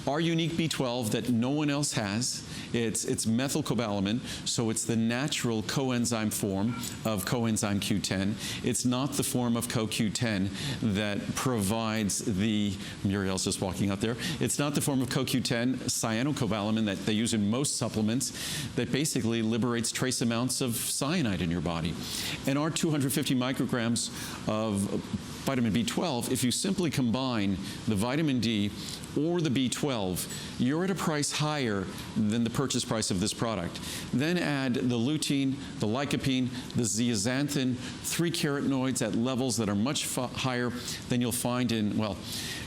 Our unique B12 that no one else has, it's methylcobalamin, so it's the natural coenzyme form of coenzyme Q10. It's not the form of CoQ10 that provides Muriel's just walking out there. It's not the form of CoQ10, cyanocobalamin that they use in most supplements that basically liberates trace amounts of cyanide in your body. And our 250 micrograms of vitamin B12, if you simply combine the vitamin D or the B12, you're at a price higher than the purchase price of this product. Then add the lutein, the lycopene, the zeaxanthin, 3 carotenoids at levels that are much higher than you'll find in, well,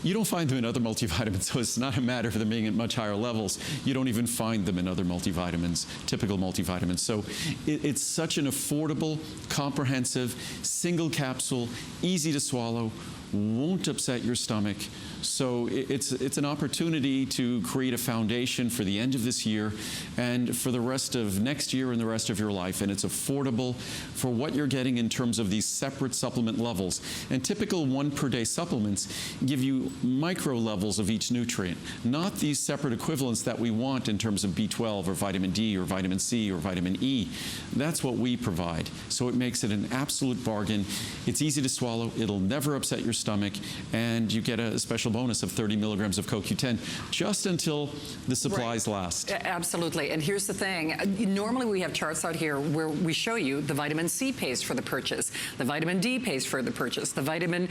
you don't find them in other multivitamins, so it's not a matter of them being at much higher levels. You don't even find them in other multivitamins, typical multivitamins. So it's such an affordable, comprehensive, single capsule, easy to swallow, won't upset your stomach. So it's an opportunity to create a foundation for the end of this year and for the rest of next year and the rest of your life. And it's affordable for what you're getting in terms of these separate supplement levels. And typical 1 per day supplements give you micro levels of each nutrient, not these separate equivalents that we want in terms of B12 or vitamin D or vitamin C or vitamin E. That's what we provide. So it makes it an absolute bargain. It's easy to swallow. It'll never upset your stomach. And you get a special bonus of 30 milligrams of CoQ10 just until the supplies last. Absolutely. And here's the thing. Normally we have charts out here where we show you the vitamin C pays for the purchase, the vitamin D pays for the purchase, the vitamin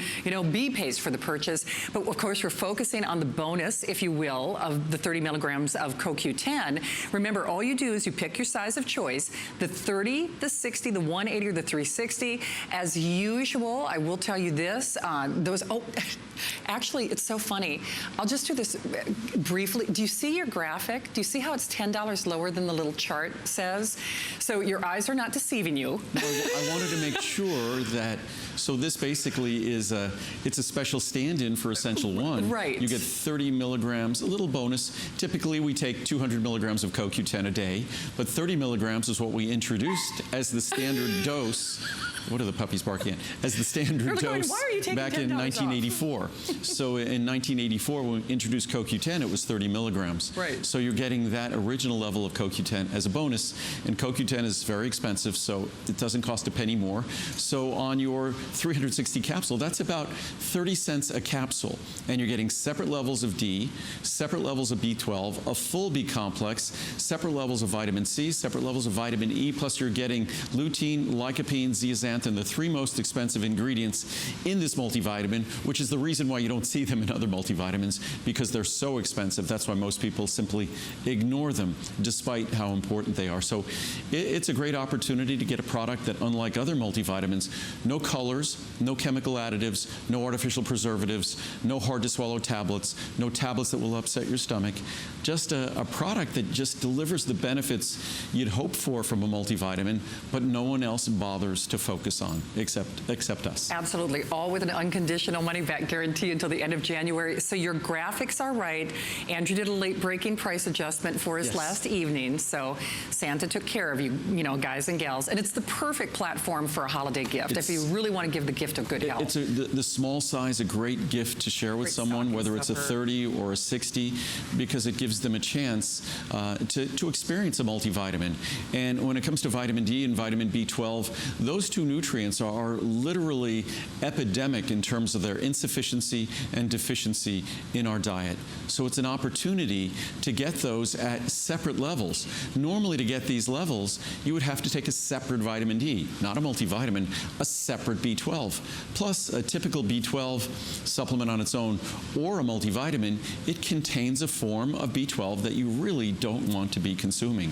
B pays for the purchase. But of course we're focusing on the bonus, if you will, of the 30 milligrams of CoQ10. Remember, all you do is you pick your size of choice, the 30, the 60, the 180, or the 360. As usual, I will tell you this, actually, it's so funny. I'll just just do this briefly. Do you see your graphic? Do you see how it's $10 lower than the little chart says? So your eyes are not deceiving you. I wanted to make sure that, so this basically is it's a special stand-in for Essential One. Right. You get 30 milligrams, a little bonus. Typically we take 200 milligrams of CoQ10 a day, but 30 milligrams is what we introduced as the standard dose. What are the puppies barking at? As the standard dose back in 1984. So in 1984, when we introduced CoQ10, it was 30 milligrams. Right. So you're getting that original level of CoQ10 as a bonus. And CoQ10 is very expensive, so it doesn't cost a penny more. So on your 360 capsule, that's about 30 cents a capsule. And you're getting separate levels of D, separate levels of B12, a full B complex, separate levels of vitamin C, separate levels of vitamin E, plus you're getting lutein, lycopene, zeaxanthin, the three most expensive ingredients in this multivitamin, which is the reason why you don't see them in other multivitamins, because they're so expensive. That's why most people simply ignore them, despite how important they are. So it's a great opportunity to get a product that, unlike other multivitamins, no colors, no chemical additives, no artificial preservatives, no hard-to-swallow tablets, no tablets that will upset your stomach, just a product that just delivers the benefits you'd hope for from a multivitamin, but no one else bothers to focus on except us. Absolutely, all with an unconditional money-back guarantee until the end of January. So your graphics are right. Andrew did a late-breaking price adjustment for us last evening, so Santa took care of you, you know, guys and gals. And it's the perfect platform for a holiday gift if you really want to give the gift of good health. It's the small size, a great gift to share with someone, whether it's a 30 or a 60, because it gives them a chance to experience a multivitamin. And when it comes to vitamin D and vitamin B12, those two nutrients are literally epidemic in terms of their insufficiency and deficiency in our diet. So it's an opportunity to get those at separate levels. Normally, to get these levels, you would have to take a separate vitamin D, not a multivitamin, a separate B12. Plus, a typical B12 supplement on its own or a multivitamin, it contains a form of B12 that you really don't want to be consuming.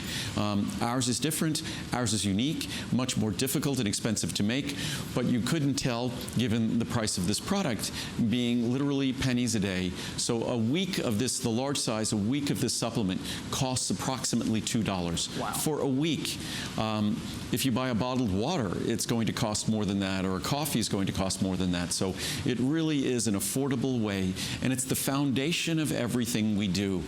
Ours is different, ours is unique, much more difficult and expensive to make, but you couldn't tell given the price of this product being literally pennies a day. So a week of this, the large size, a week of this supplement costs approximately $2. Wow. For a week. If you buy a bottled water, it's going to cost more than that, or a coffee is going to cost more than that. So it really is an affordable way, and it's the foundation of everything we do.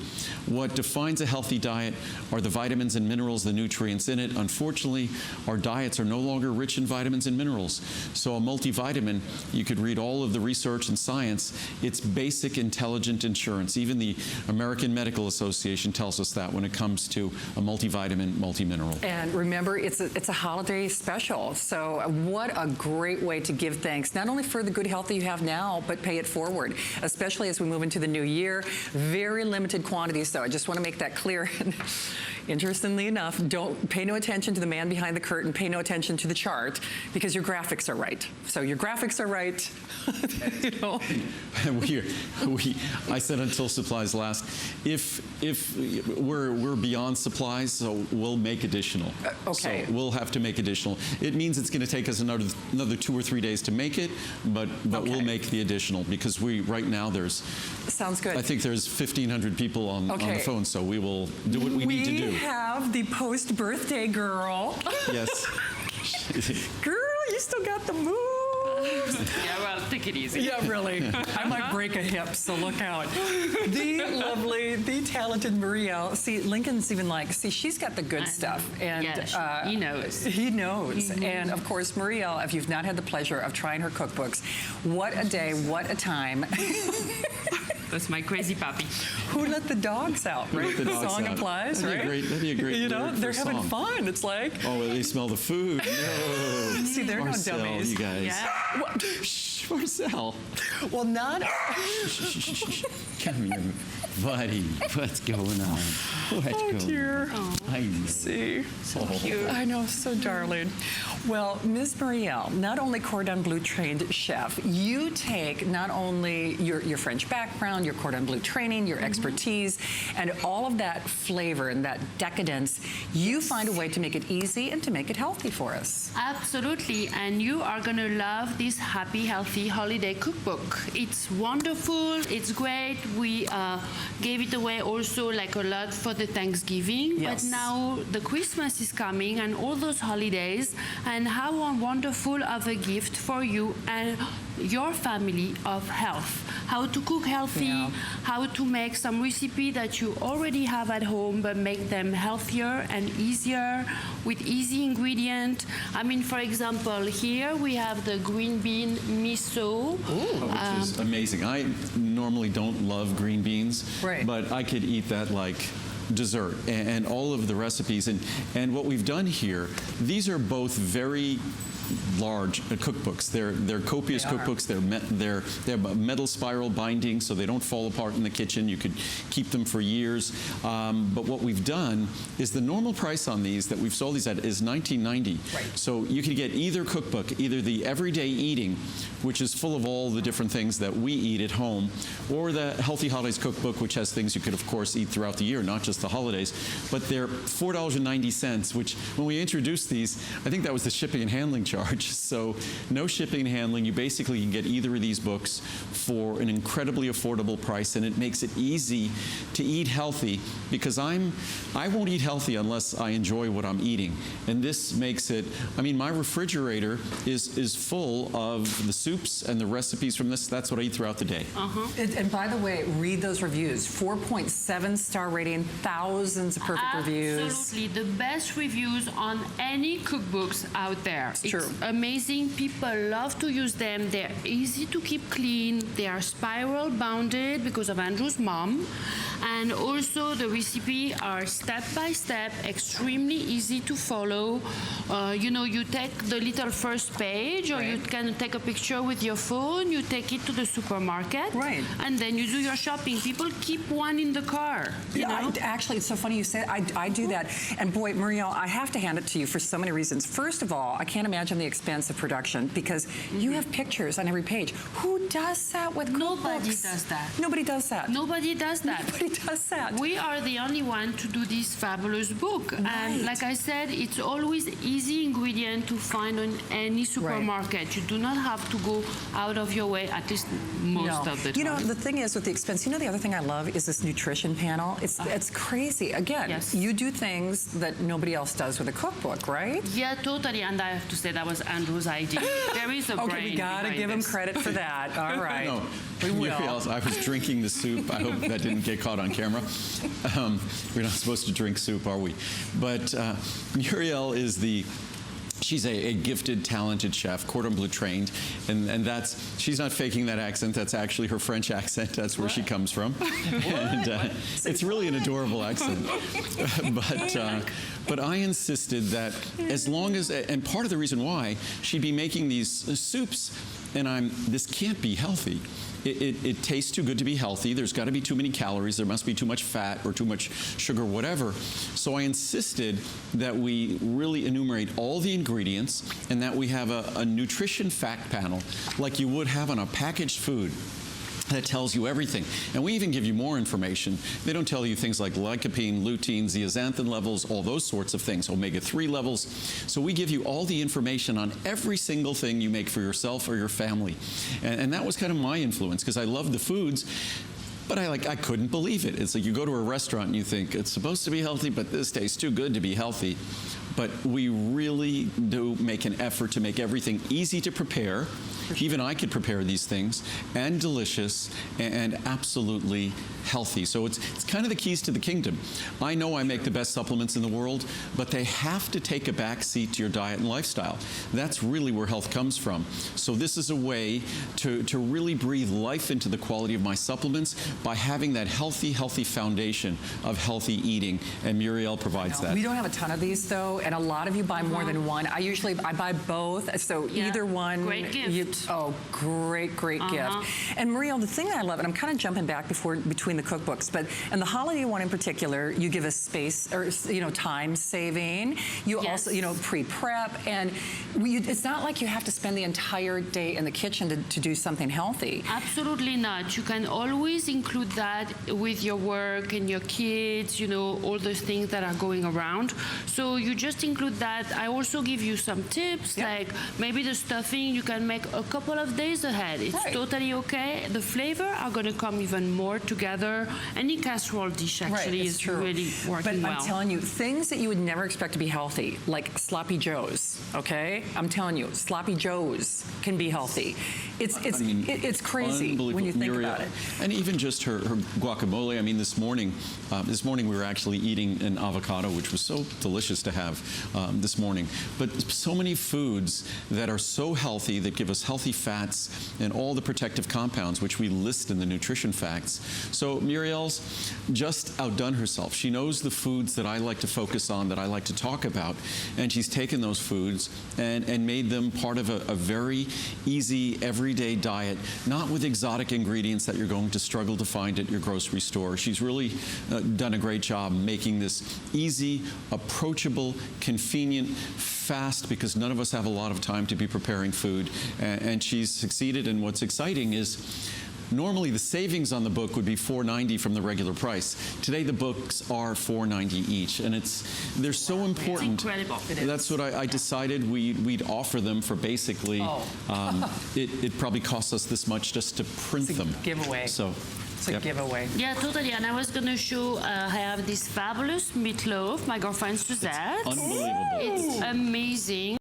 What defines a healthy diet are the vitamins and minerals, the nutrients in it. Unfortunately, our diets are no longer rich in vitamins and minerals. So a multivitamin, you could read all of the research and science, it's basic intelligent insurance. Even the American Medical Association tells us that when it comes to a multivitamin, multimineral. And remember, it's a holiday special. So what a great way to give thanks, not only for the good health that you have now, but pay it forward, especially as we move into the new year. Very limited quantities, so I just want to make that clear. Interestingly enough, don't pay no attention to the man behind the curtain, pay no attention to the chart, because your graphics are right. So your graphics are right. You know? I said until supplies last. If we're beyond supplies, so we'll make additional. Okay. So we'll have to make additional. It means it's going to take us another 2 or 3 days to make it, but we'll make the additional, because right now there's. Sounds good. I think there's 1,500 people on the phone, so we will do what we need to do. We have the post-birthday girl. Yes. Girl, you still got the moves. Yeah, well, take it easy. Yeah, really. I might break a hip, so look out. The lovely, the talented Muriel. See, Lincoln's even like, see, she's got the good stuff. And he knows. He knows. And of course, Muriel, if you've not had the pleasure of trying her cookbooks, what a day, what a time. That's my crazy puppy. Who let the dogs out, right? The song out. applies, That'd right? That'd be a great You know, word they're for a having song. fun. It's like. Oh, well, they smell the food. No. See, they're Marcel, no dummies. you guys. Yeah. What? Shh, Marcel. Well, not. Shh. Come here, buddy. What's going on? Oh, dear. I know. See. So cute. I know, so darling. Well, Ms. Muriel, not only cordon bleu trained chef, you take not only your French background, background, your cordon bleu training, your expertise, and all of that flavor and that decadence, you find a way to make it easy and to make it healthy for us. Absolutely, and you are going to love this Happy Healthy Holiday Cookbook. It's wonderful, it's great. We gave it away also like a lot for the Thanksgiving, Yes. but now the Christmas is coming and all those holidays, and how wonderful of a gift for you and your family of health. How to cook healthy, Yeah. how to make some recipe that you already have at home, but make them healthier and easier with easy ingredient. I mean, for example, here we have the green bean miso. Which is amazing. I normally don't love green beans, Right. but I could eat that like dessert, and all of the recipes. And what we've done here, these are both very large cookbooks. They're copious They are. cookbooks. They have a metal spiral binding, so they don't fall apart in the kitchen. You could keep them for years. But what we've done is the normal price on these that we've sold these at is $19.90. Right. So you can get either cookbook, either the Everyday Eating, which is full of all the different things that we eat at home, or the Healthy Holidays Cookbook, which has things you could, of course, eat throughout the year, not just the holidays. But they're $4.90, which when we introduced these, I think that was the shipping and handling charge. So no shipping and handling. You basically can get either of these books for an incredibly affordable price, and it makes it easy to eat healthy, because I won't eat healthy unless I enjoy what I'm eating. And this makes it, I mean, my refrigerator is full of the soups and the recipes from this. That's what I eat throughout the day. And by the way, read those reviews. 4.7 star rating, thousands of perfect reviews. Absolutely, the best reviews on any cookbooks out there. It's true. amazing. People love to use them. They're easy to keep clean. They are spiral bounded because of Andrew's mom. And also the recipe are step by step, extremely easy to follow. You know, you take the little first page, or you can take a picture with your phone, you take it to the supermarket, Right. and then you do your shopping. People keep one in the car. You know? Actually, it's so funny you said I do that. And boy, Muriel, I have to hand it to you for so many reasons. First of all, I can't imagine the expense of production, because you have pictures on every page. Who does that with cookbooks? Nobody does that. Nobody does that. Nobody does that. Nobody does that. We are the only one to do this fabulous book. Right. And like I said, it's always easy ingredient to find in any supermarket. You do not have to go out of your way, at least most of the time. You know, the thing is with the expense, you know, the other thing I love is this nutrition panel. It's crazy. Again, Yes. you do things that nobody else does with a cookbook, right? Yeah, totally. And I have to say that was Andrew's idea. There is a brain Okay, we gotta behind give him this. credit for that. All right. No, We will. Muriel, I was drinking the soup. I hope that didn't get caught on camera. We're not supposed to drink soup, are we? But Muriel is she's a gifted, talented chef, cordon bleu trained, and she's not faking that accent. That's actually her French accent. That's where she comes from. And it's really an adorable accent. But I insisted that as long as, and part of the reason why she'd be making these soups, and this can't be healthy. It tastes too good to be healthy. There's got to be too many calories. There must be too much fat or too much sugar, whatever. So I insisted that we really enumerate all the ingredients, and that we have a nutrition fact panel like you would have on a packaged food that tells you everything. And we even give you more information. They don't tell you things like lycopene, lutein, zeaxanthin levels, all those sorts of things, omega-3 levels. So we give you all the information on every single thing you make for yourself or your family. And that was kind of my influence, because I love the foods. But I couldn't believe it. It's like you go to a restaurant and you think, it's supposed to be healthy, but this tastes too good to be healthy. But we really do make an effort to make everything easy to prepare. Even I could prepare these things, and delicious, and absolutely healthy. So it's kind of the keys to the kingdom. I know I make the best supplements in the world, but they have to take a back seat to your diet and lifestyle. That's really where health comes from. So this is a way to really breathe life into the quality of my supplements by having that healthy foundation of healthy eating, and Muriel provides that. We don't have a ton of these, though, and a lot of you buy more than one. I buy both, so Yeah. either one. Great gift. Great gift. And Muriel, the thing that I love, and I'm kind of jumping back between the cookbooks, but in the holiday one in particular, you give us space or time saving. You Yes. also pre-prep, and it's not like you have to spend the entire day in the kitchen to do something healthy. Absolutely not. You can always include that with your work and your kids, all those things that are going around. So you just include that. I also give you some tips, like maybe the stuffing you can make a couple of days ahead. It's totally okay. The flavor are going to come even more together. Any casserole dish actually is really working well. But I'm telling you, things that you would never expect to be healthy, like sloppy joes, okay? I'm telling you, sloppy joes can be healthy. It's crazy when you think about it. And even just her guacamole. I mean, this morning we were actually eating an avocado, which was so delicious to have this morning. But so many foods that are so healthy, that give us healthy fats and all the protective compounds, which we list in the nutrition facts. So Muriel's just outdone herself. She knows the foods that I like to focus on, that I like to talk about, and she's taken those foods and made them part of a very easy, everyday diet, not with exotic ingredients that you're going to struggle to find at your grocery store. She's really done a great job making this easy, approachable, convenient, fast, because none of us have a lot of time to be preparing food, and she's succeeded. And what's exciting is normally the savings on the book would be $4.90 from the regular price. Today the books are $4.90 each, and they're so important. It's incredible. That's what I decided we'd offer them for basically. It probably costs us this much just to print them. Giveaway. So. It's a giveaway. Yeah, totally. And I was going to show, I have this fabulous meatloaf, my girlfriend Suzette. Unbelievable. It's amazing.